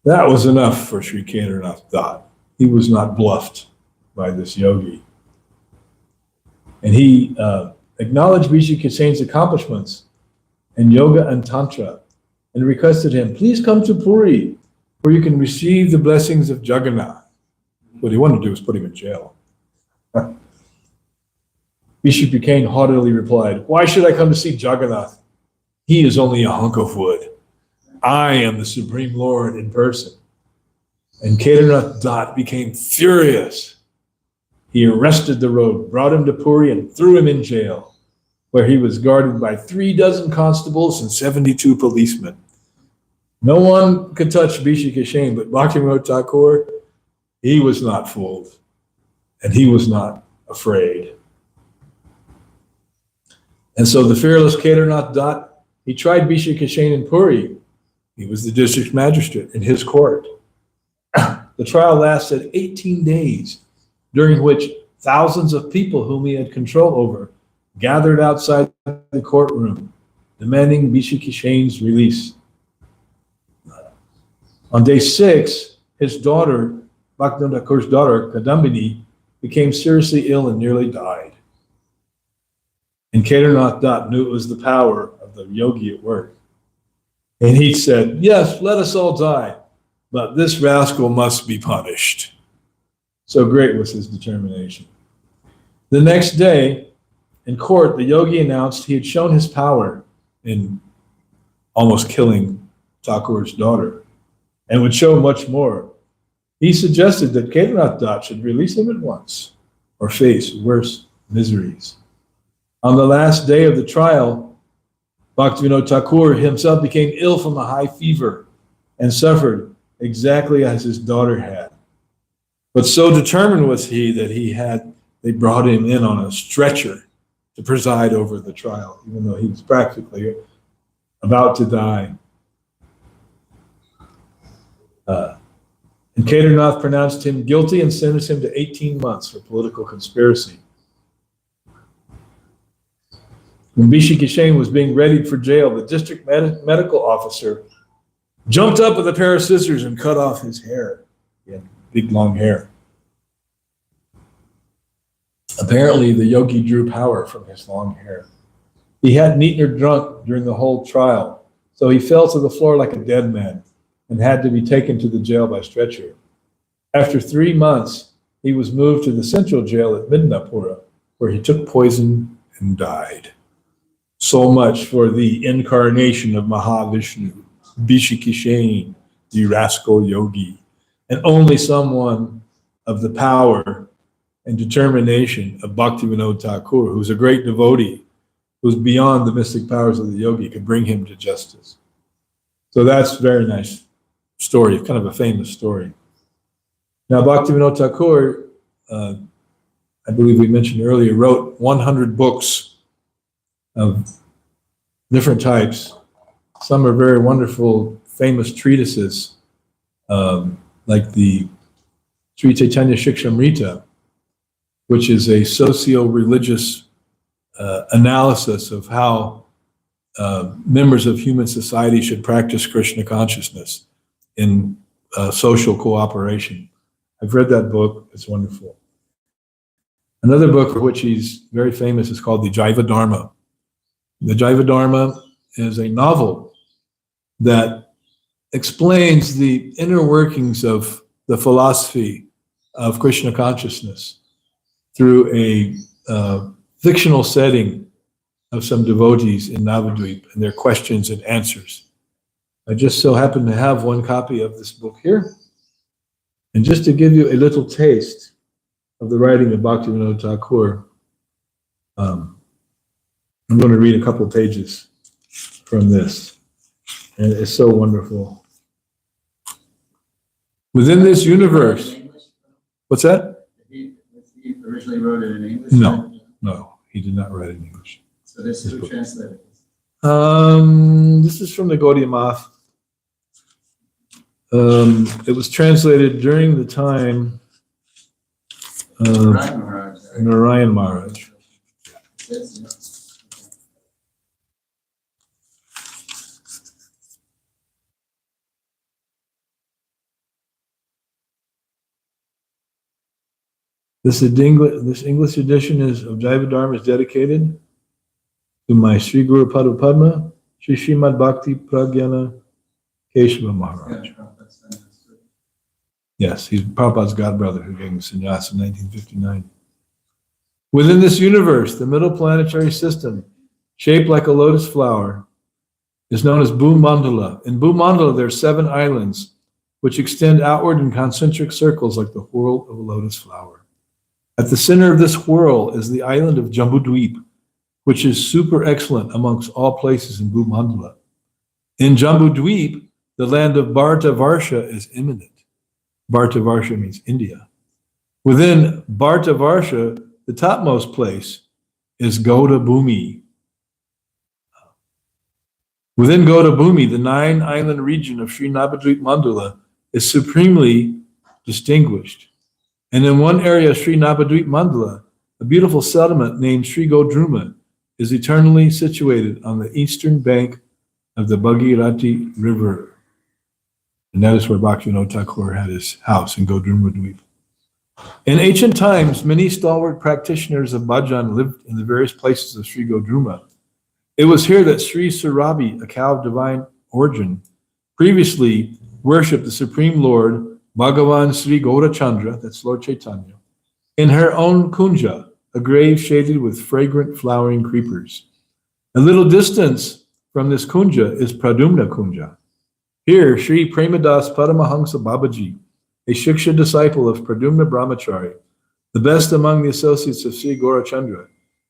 That was enough for Sri Kedarnath Dutt. He was not bluffed by this yogi. And he acknowledged Vishikeshane's accomplishments in yoga and tantra and requested him, please come to Puri where you can receive the blessings of Jagannath. What he wanted to do was put him in jail. Vishikeshane haughtily replied, why should I come to see Jagannath? He is only a hunk of wood. I am the Supreme Lord in person. And Kedarnath Dutt became furious. He arrested the rogue, brought him to Puri, and threw him in jail, where he was guarded by 36 constables and 72 policemen. No one could touch Vishikeshane, but Bhaktivinode Thakur, he was not fooled, and he was not afraid. And so the fearless Kedarnath Dutt, he tried Vishikeshane in Puri. He was the district magistrate in his court. The trial lasted 18 days, during which thousands of people whom he had control over gathered outside the courtroom, demanding Vishikeshane's release. On day 6, his daughter, Bhaktivinode Thakur's daughter, Kadambini, became seriously ill and nearly died. And Kedarnath Dutt knew it was the power of the yogi at work. And he said, yes, let us all die, but this rascal must be punished. So great was his determination. The next day, in court, the yogi announced he had shown his power in almost killing Thakur's daughter and would show much more. He suggested that Kedarnath Dutt should release him at once or face worse miseries. On the last day of the trial, Bhaktivinode Thakur himself became ill from a high fever and suffered exactly as his daughter had. But so determined was he that they brought him in on a stretcher to preside over the trial, even though he was practically about to die. And Kedarnath pronounced him guilty and sentenced him to 18 months for political conspiracy. When Bishi Kishen was being readied for jail, the district medical officer jumped up with a pair of scissors and cut off his hair. He had big, long hair. Apparently, the yogi drew power from his long hair. He hadn't eaten or drunk during the whole trial, so he fell to the floor like a dead man and had to be taken to the jail by stretcher. After 3 months, he was moved to the central jail at Midnapura, where he took poison and died. So much for the incarnation of Mahavishnu, Bishi Kishen, the rascal yogi, and only someone of the power and determination of Bhaktivinode Thakur, who's a great devotee, who's beyond the mystic powers of the yogi, could bring him to justice. So that's a very nice story, kind of a famous story. Now, Bhaktivinode Thakur, I believe we mentioned earlier, wrote 100 books of different types. Some are very wonderful, famous treatises, like the Sri Chaitanya Shikshamrita, which is a socio-religious analysis of how members of human society should practice Krishna consciousness in social cooperation. I've read that book. It's wonderful. Another book for which he's very famous is called the Jaiva Dharma. The Jaiva Dharma is a novel that explains the inner workings of the philosophy of Krishna consciousness through a fictional setting of some devotees in Navadvip and their questions and answers. I just so happen to have one copy of this book here. And just to give you a little taste of the writing of Bhaktivinode Thakur, I'm going to read a couple pages from this. And it's so wonderful. Within this universe, what's that? He originally wrote it in English? No, he did not write it in English. So this is who translated it? This is from the Gaudiya Math. It was translated during the time of Narayan Maharaj. This English edition of Jaiva Dharma is dedicated to my Sri Guru Pada Padma, Sri Srimad Bhakti Pragyana Keshava Maharaj. Yes, he's Prabhupada's godbrother who gave him sannyas in 1959. Within this universe, the middle planetary system, shaped like a lotus flower, is known as Bhumandala. In Bhumandala, there are 7 islands which extend outward in concentric circles like the whorl of a lotus flower. At the center of this whorl is the island of Jambudweep, which is super excellent amongst all places in Bhumandala. In Jambudweep, the land of Bhartavarsha is imminent. Bhartavarsha means India. Within Bhartavarsha, the topmost place is Gauda Bhumi. Within Gauda Bhumi, the 9-island region of Sri Navadvip Mandala is supremely distinguished. And in one area of Sri Navadvip Mandala, a beautiful settlement named Sri Godruma is eternally situated on the eastern bank of the Bhagirathi River. And that is where Bhaktivinode Thakur had his house in Godruma. In ancient times, many stalwart practitioners of bhajan lived in the various places of Sri Godruma. It was here that Sri Surabi, a cow of divine origin, previously worshipped the Supreme Lord, Bhagavan Sri Gaurachandra, that's Lord Chaitanya, in her own kunja, a grave shaded with fragrant flowering creepers. A little distance from this kunja is Pradumna Kunja. Here, Sri Premadas Paramahansa Babaji, a Shiksha disciple of Pradumna Brahmachari, the best among the associates of Sri Gaurachandra,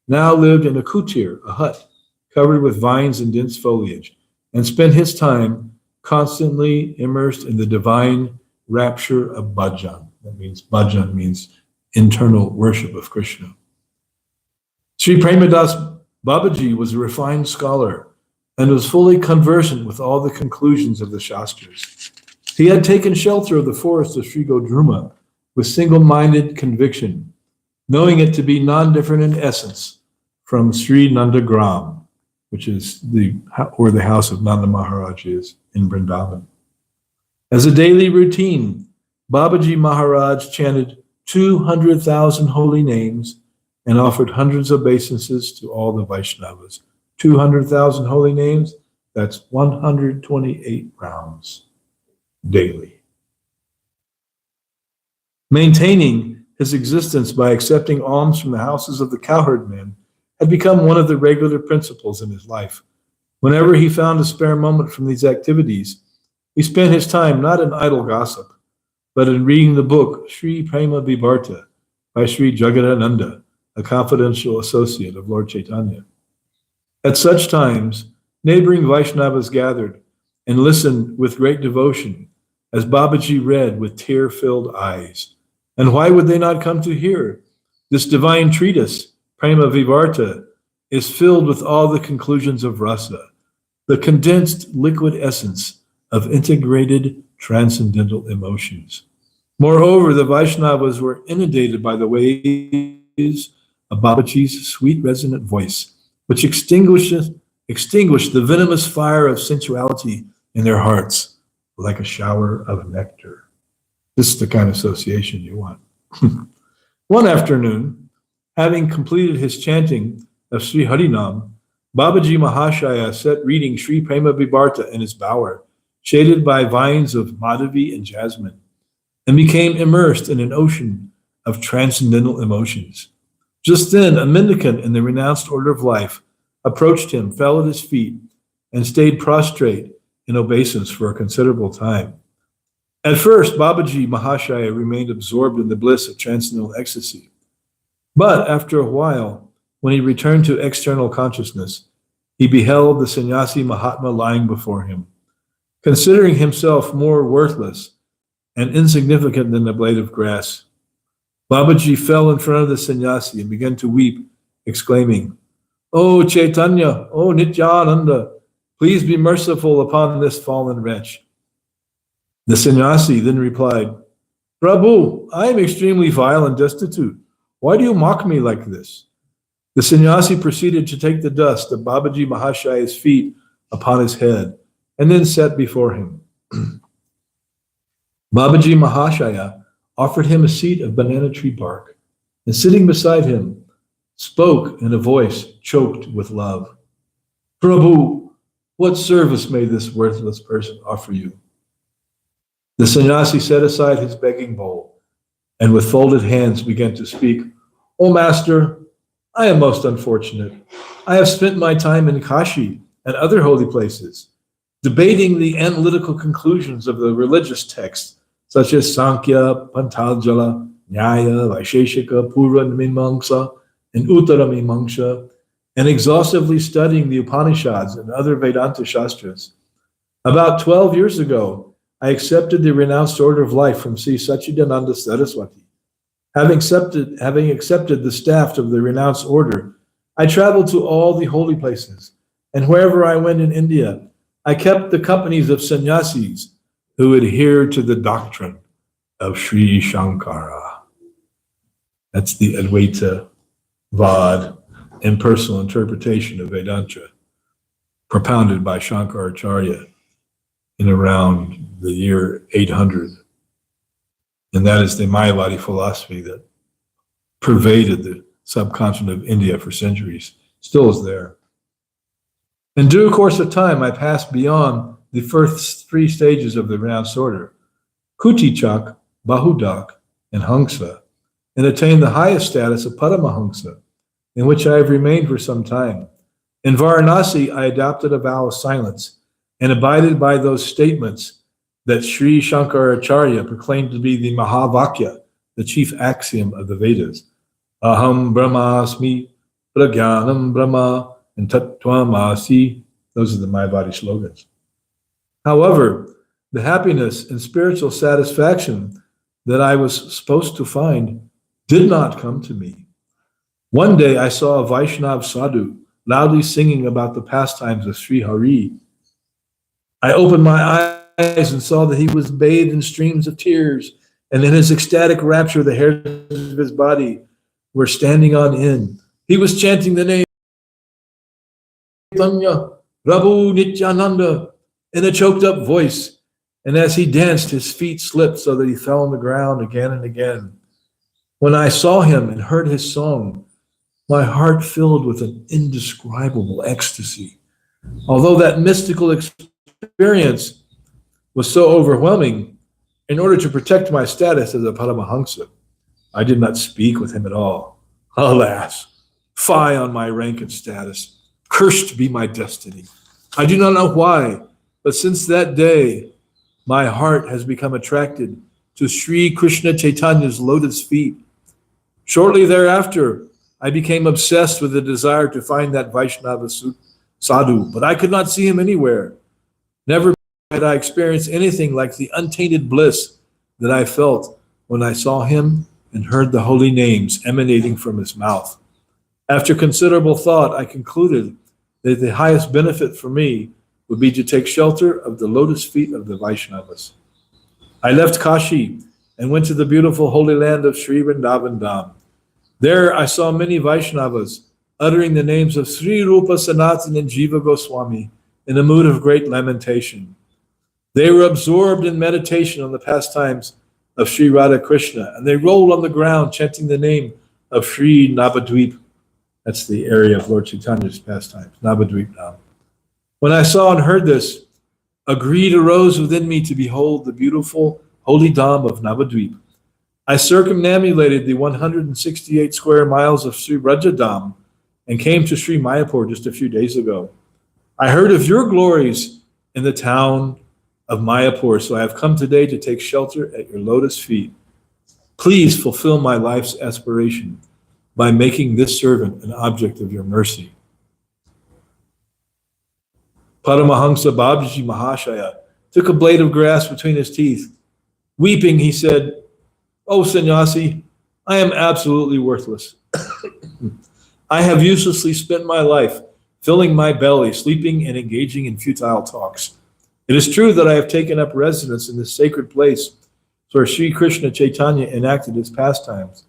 now lived in a kutir, a hut, covered with vines and dense foliage, and spent his time constantly immersed in the divine rapture of bhajan. That means bhajan means internal worship of Krishna. Sri Premadas Babaji was a refined scholar and was fully conversant with all the conclusions of the Shastras. He had taken shelter of the forest of Sri Godruma with single-minded conviction, knowing it to be non-different in essence from Sri Nandagram, which is where the house of Nanda Maharaj is in Vrindavan. As a daily routine, Babaji Maharaj chanted 200,000 holy names and offered hundreds of obeisances to all the Vaishnavas. 200,000 holy names, that's 128 rounds daily. Maintaining his existence by accepting alms from the houses of the cowherd men had become one of the regular principles in his life. Whenever he found a spare moment from these activities, he spent his time not in idle gossip, but in reading the book Sri Prema Vivarta by Sri Jagadananda, a confidential associate of Lord Chaitanya. At such times, neighboring Vaishnavas gathered and listened with great devotion as Babaji read with tear-filled eyes. And why would they not come to hear? This divine treatise, Prema Vivarta, is filled with all the conclusions of rasa, the condensed liquid essence of integrated transcendental emotions. Moreover, the Vaishnavas were inundated by the waves of Babaji's sweet resonant voice, which extinguished the venomous fire of sensuality in their hearts like a shower of nectar. This is the kind of association you want. One afternoon, having completed his chanting of Sri Harinam, Babaji Mahashaya sat reading Sri Prema Vivarta in his bower, shaded by vines of Madhavi and jasmine, and became immersed in an ocean of transcendental emotions. Just then, a mendicant in the renounced order of life approached him, fell at his feet, and stayed prostrate in obeisance for a considerable time. At first, Babaji Mahashaya remained absorbed in the bliss of transcendental ecstasy. But after a while, when he returned to external consciousness, he beheld the sannyasi Mahatma lying before him. Considering himself more worthless and insignificant than a blade of grass, Babaji fell in front of the sannyasi and began to weep, exclaiming, "O Chaitanya, O Nityananda, please be merciful upon this fallen wretch." The sannyasi then replied, "Prabhu, I am extremely vile and destitute. Why do you mock me like this?" The sannyasi proceeded to take the dust of Babaji Mahashaya's feet upon his head and then sat before him. Babaji Mahashaya offered him a seat of banana tree bark and sitting beside him, spoke in a voice choked with love. "Prabhu, what service may this worthless person offer you?" The sannyasi set aside his begging bowl and with folded hands began to speak. "O Master, I am most unfortunate. I have spent my time in Kashi and other holy places, debating the analytical conclusions of the religious texts such as Sankhya, Pantaljala, Nyaya, Vaisheshika, Pura Mimamsa, and Uttara Mimamsa, and exhaustively studying the Upanishads and other Vedanta Shastras. About 12 years ago, I accepted the renounced order of life from Sri Sachidananda Saraswati. Having accepted the staff of the renounced order, I traveled to all the holy places, and wherever I went in India, I kept the companies of sannyasis who adhere to the doctrine of Sri Shankara. That's the Advaita Vad, impersonal interpretation of Vedanta, propounded by Shankaracharya in around the year 800. And that is the Mayavadi philosophy that pervaded the subcontinent of India for centuries, still is there. In due course of time, I passed beyond the first three stages of the renounced order, Kutichak, Bahudak, and Hangsa, and attained the highest status of Paramahamsa, in which I have remained for some time. In Varanasi, I adopted a vow of silence and abided by those statements that Sri Shankaracharya proclaimed to be the Mahavakya, the chief axiom of the Vedas. Aham Brahmasmi, Pragyanam Brahma, and Tattvamasi. Those are the Mayavadi slogans. However, the happiness and spiritual satisfaction that I was supposed to find did not come to me. One day I saw a Vaishnav sadhu loudly singing about the pastimes of Sri Hari. I opened my eyes and saw that he was bathed in streams of tears, and in his ecstatic rapture, the hairs of his body were standing on end. He was chanting the name Chaitanya, Prabhu Nityananda in a choked up voice, and as he danced, his feet slipped so that he fell on the ground again and again. When I saw him and heard his song, my heart filled with an indescribable ecstasy. Although that mystical experience was so overwhelming, in order to protect my status as a Paramahansa, I did not speak with him at all. Alas, fie on my rank and status. Cursed be my destiny. I do not know why, but since that day, my heart has become attracted to Sri Krishna Chaitanya's lotus feet. Shortly thereafter, I became obsessed with the desire to find that Vaishnava sadhu, but I could not see him anywhere. Never had I experienced anything like the untainted bliss that I felt when I saw him and heard the holy names emanating from his mouth. After considerable thought, I concluded that the highest benefit for me would be to take shelter of the lotus feet of the Vaishnavas. I left Kashi and went to the beautiful holy land of Sri Vrindavan Dham. There I saw many Vaishnavas uttering the names of Sri Rupa Sanatan and Jiva Goswami in a mood of great lamentation. They were absorbed in meditation on the pastimes of Sri Radha Krishna, and they rolled on the ground chanting the name of Sri Navadvip. That's the area of Lord Chaitanya's pastimes, Navadvip Dham. When I saw and heard this, a greed arose within me to behold the beautiful holy Dham of Navadvip. I circumambulated the 168 square miles of Sri Raja Dham and came to Sri Mayapur just a few days ago. I heard of your glories in the town of Mayapur, so I have come today to take shelter at your lotus feet. Please fulfill my life's aspiration by making this servant an object of your mercy. Paramahansa Babaji Mahashaya took a blade of grass between his teeth. Weeping, he said, "Oh, sannyasi, I am absolutely worthless. I have uselessly spent my life filling my belly, sleeping, and engaging in futile talks. It is true that I have taken up residence in this sacred place where Sri Krishna Chaitanya enacted his pastimes.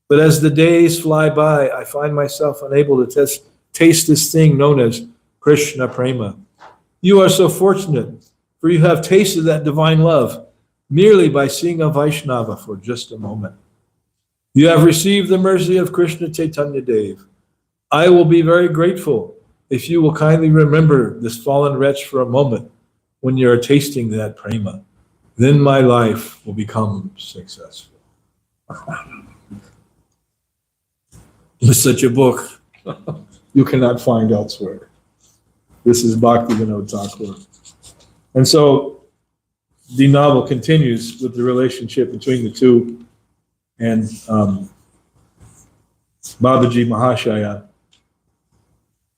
But as the days fly by, I find myself unable to taste this thing known as Krishna Prema. You are so fortunate, for you have tasted that divine love merely by seeing a Vaishnava for just a moment. You have received the mercy of Krishna Chaitanya Dev. I will be very grateful if you will kindly remember this fallen wretch for a moment when you are tasting that prema. Then my life will become successful." It's such a book you cannot find elsewhere. This is Bhaktivinode Thakur. And so the novel continues with the relationship between the two, and Babaji Mahashaya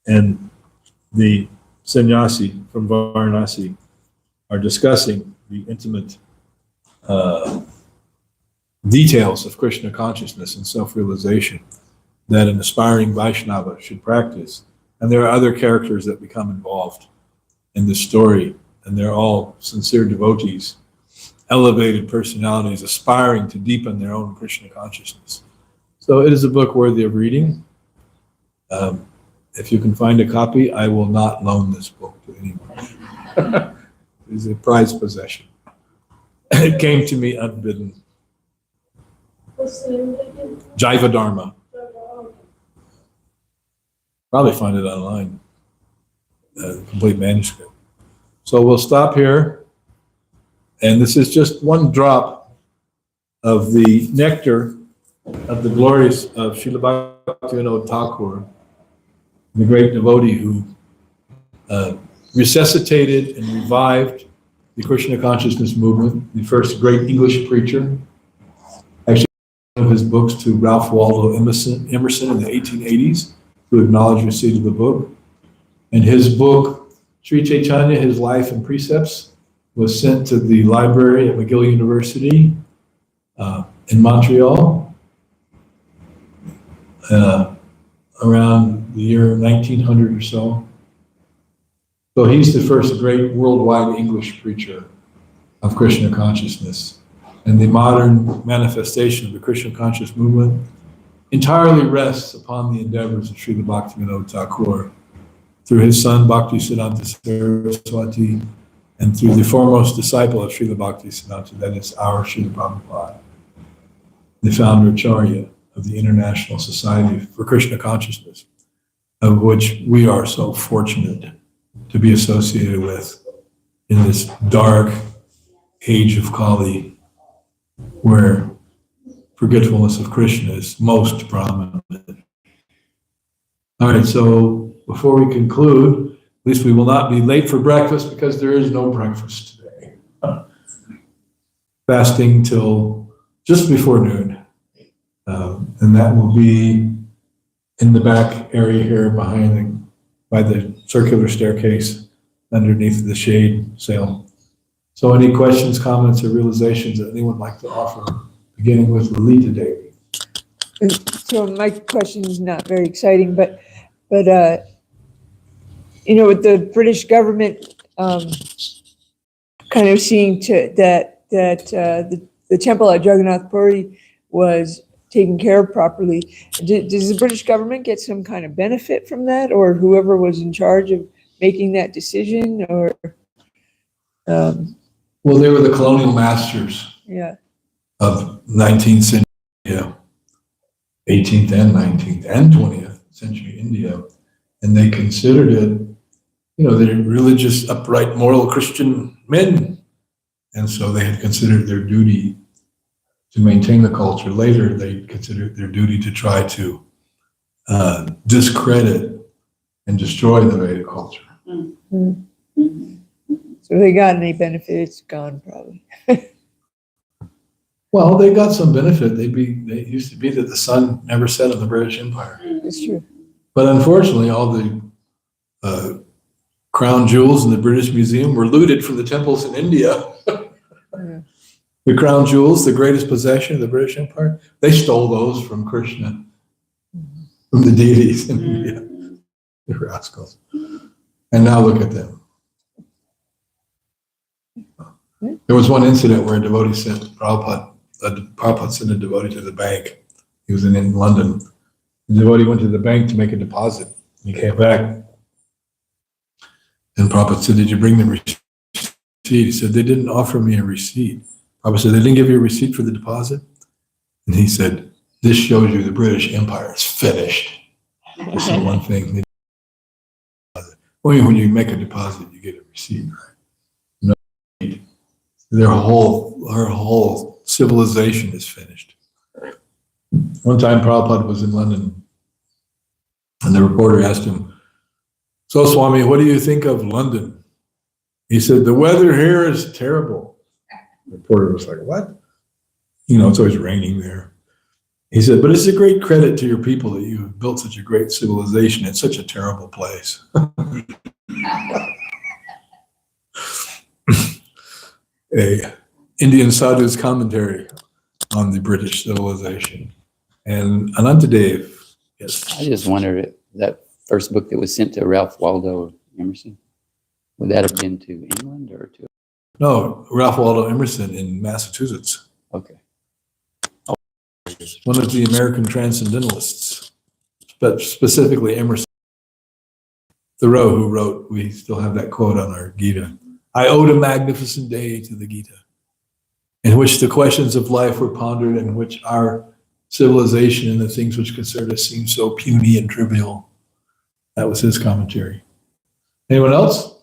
and the sannyasi from Varanasi are discussing the intimate details of Krishna consciousness and self-realization that an aspiring Vaishnava should practice. And there are other characters that become involved in this story, and they're all sincere devotees, elevated personalities aspiring to deepen their own Krishna consciousness. So it is a book worthy of reading. If you can find a copy, I will not loan this book to anyone. It is a prized possession. It came to me unbidden. Jaiva Dharma. Probably find it online, complete manuscript. So we'll stop here. And this is just one drop of the nectar of the glories of Srila Bhaktivinode Thakur, the great devotee who resuscitated and revived the Krishna consciousness movement, the first great English preacher. Actually, one of his books to Ralph Waldo Emerson in the 1880s, who acknowledged receipt of the book. And his book, Sri Chaitanya, His Life and Precepts, was sent to the library at McGill University in Montreal around the year 1900 or so. So he's the first great worldwide English preacher of Krishna consciousness. And the modern manifestation of the Krishna conscious movement entirely rests upon the endeavors of Srila Bhaktivinode Thakur through his son Bhaktisiddhanta Saraswati and through the foremost disciple of Srila Bhaktisiddhanta, that is our Srila Prabhupada, the founder Acharya of the International Society for Krishna Consciousness, of which we are so fortunate to be associated with in this dark age of Kali, where forgetfulness of Krishna is most prominent. All right, so before we conclude, at least we will not be late for breakfast because there is no breakfast today. Fasting till just before noon. And that will be in the back area here by the circular staircase underneath the shade sail. So any questions, comments, or realizations that anyone would like to offer, beginning with Lalita Devi? So my question is not very exciting, but you know, with the British government kind of seeing to that the temple at Jagannath Puri was taken care of properly, does the British government get some kind of benefit from that, or whoever was in charge of making that decision, or? Well, they were the colonial masters of 19th century India, 18th and 19th and 20th century India, and they considered it, you know, they're religious, upright, moral Christian men, and so they had considered their duty to maintain the culture. Later, they considered their duty to try to discredit and destroy the Vedic culture. Mm-hmm. So if they got any benefit, it's gone probably. Well, they got some benefit. They used to be that the sun never set on the British Empire. It's true. But unfortunately, all the crown jewels in the British Museum were looted from the temples in India. Yeah. The crown jewels, the greatest possession of the British Empire, they stole those from Krishna, from the deities in India. The rascals. And now look at them. There was one incident where a devotee sent Prabhupada sent a devotee to the bank. He was in London. The devotee went to the bank to make a deposit. He came back. And Prabhupada said, "Did you bring the receipt?" He said, "They didn't offer me a receipt." Prabhupada said, "They didn't give you a receipt for the deposit?" And he said, "This shows you the British Empire is finished." This is one thing. Only when you make a deposit, you get a receipt, right? No, our whole civilization is finished. One time Prabhupada was in London and the reporter asked him, "So Swami, what do you think of London?" He said, "The weather here is terrible." The reporter was like, "What?" You know, it's always raining there. He said, "But it's a great credit to your people that you have built such a great civilization in such a terrible place." A Indian sadhu's commentary on the British civilization. And Anantadev, yes. I just wondered, that first book that was sent to Ralph Waldo Emerson, would that have been to England or to? No, Ralph Waldo Emerson in Massachusetts. Okay. One of the American transcendentalists, but specifically Emerson. Thoreau, who wrote, we still have that quote on our Gita, "I owed a magnificent day to the Gita," in which the questions of life were pondered, in which our civilization and the things which concern us seem so puny and trivial. That was his commentary. Anyone else?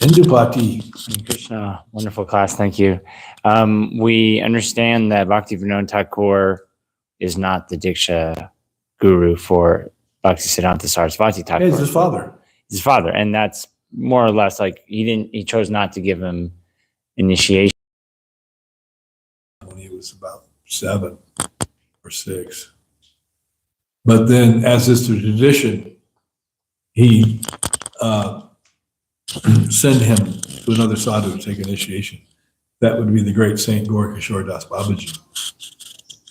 Indupati. Hare Krishna, wonderful class, thank you. We understand that Bhaktivinode Thakur is not the Diksha guru for Bhaktisiddhanta Saraswati Thakur. Yeah, he's his father. His father, and that's more or less like he chose not to give him initiation. When he was about 7 or 6. But then, as is the tradition, he send him to another sadhu to take initiation. That would be the great Saint Gaurkishore Das Babaji,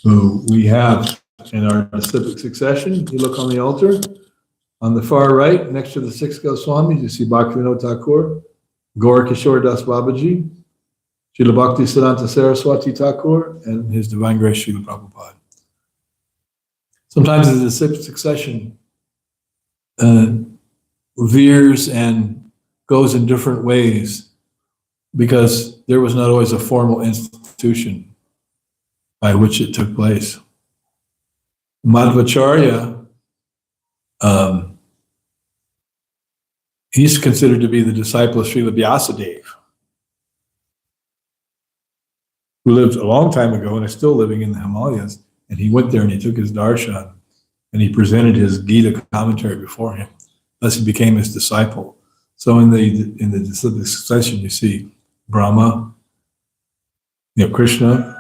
who we have in our disciplic succession. You look on the altar, on the far right, next to the six Goswamis, you see Bhaktivinode Thakur, Gaurkishore Das Babaji, Srila Bhakti Siddhanta Saraswati Thakur, and His Divine Grace Srila Prabhupada. Sometimes the disciplic succession veers and goes in different ways because there was not always a formal institution by which it took place. Madhvacharya, he's considered to be the disciple of Srila Vyasadeva, who lived a long time ago and is still living in the Himalayas. And he went there and he took his darshan and he presented his Gita commentary before him. Thus he became his disciple. So in the disciplic succession, you see Brahma, Krishna,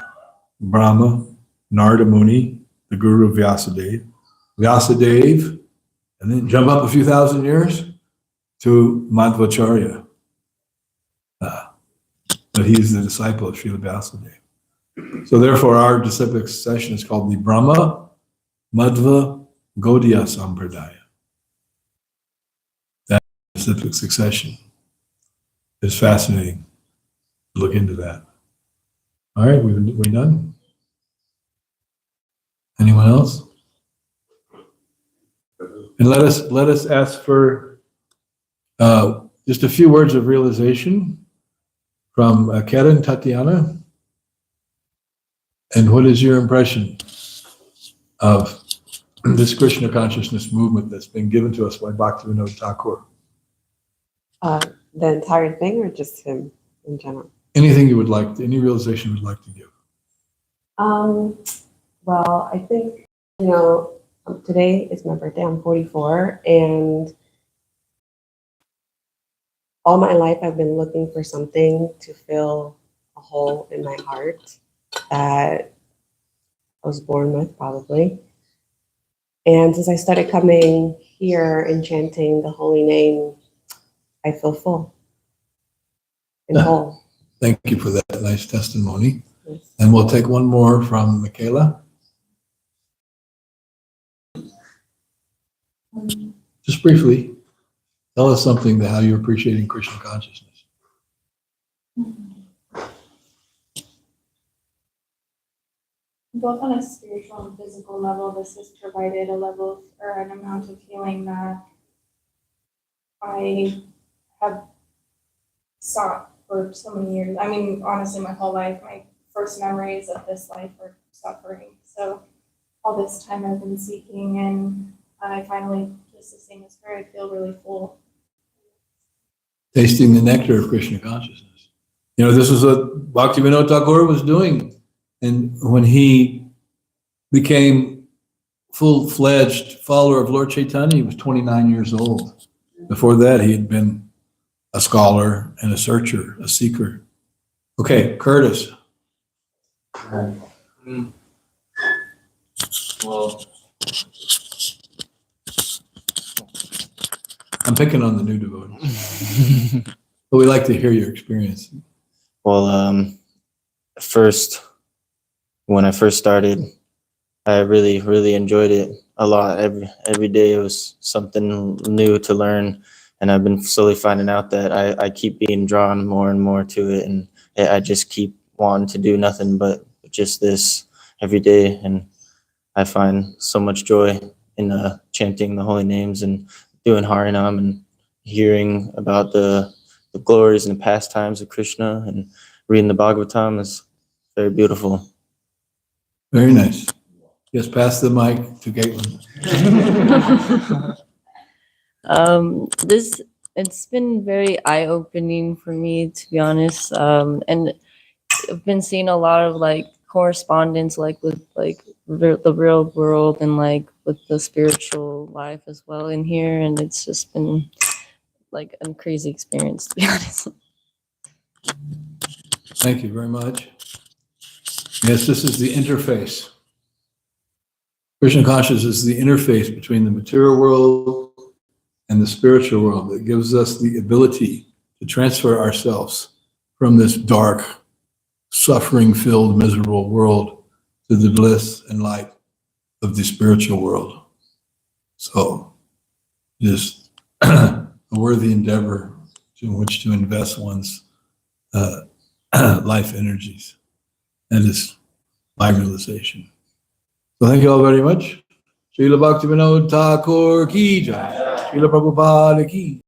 Brahma, Narada Muni, the Guru Vyasadeva, and then jump up a few thousand years to Madhvacharya. But he's the disciple of Srila Vyasadeva. So therefore, our disciplic succession is called the Brahma Madhva Gaudiya Sampradaya. That disciplic succession is fascinating. Look into that. All right, we done? Anyone else? And let us ask for just a few words of realization from Karen Tatiana. And what is your impression of this Krishna consciousness movement that's been given to us by Bhaktivinode Thakur? The entire thing, or just him in general? Anything you would like, any realization you would like to give? Well, I think, today is my birthday. I'm 44, and all my life I've been looking for something to fill a hole in my heart that I was born with, probably. And since I started coming here and chanting the holy name, I feel full and whole. Thank you for that nice testimony. Yes. And we'll take one more from Michaela. Just briefly, tell us something how you're appreciating Krishna consciousness. Both on a spiritual and physical level, this has provided a level or an amount of healing that I have sought for so many years. I mean, honestly, my whole life, my first memories of this life are suffering. So all this time I've been seeking, and I finally, just the same as her, I feel really full. Tasting the nectar of Krishna consciousness. This is what Bhaktivinode Thakur was doing. And when he became full-fledged follower of Lord Chaitanya, he was 29 years old. Before that, he had been a scholar and a searcher, a seeker. Okay, Curtis. Well, I'm picking on the new devotees. But we like to hear your experience. Well, when I first started, I really, really enjoyed it a lot. Every day it was something new to learn, and I've been slowly finding out that I keep being drawn more and more to it, and I just keep wanting to do nothing but just this every day, and I find so much joy in chanting the holy names and doing Harinam and hearing about the glories and the pastimes of Krishna and reading the Bhagavatam is very beautiful. Very nice. Yes, pass the mic to Caitlin. It's been very eye-opening for me, to be honest. And I've been seeing a lot of correspondence with the real world and with the spiritual life as well in here, and it's just been a crazy experience, to be honest. Thank you very much. Yes, this is the interface. Krishna consciousness is the interface between the material world and the spiritual world. It gives us the ability to transfer ourselves from this dark, suffering-filled, miserable world to the bliss and light of the spiritual world. So just a worthy endeavor in which to invest one's life energies. That is my realization. So thank you all very much. Srila Bhaktivinode Thakur ki jai. Srila Prabhupada ki.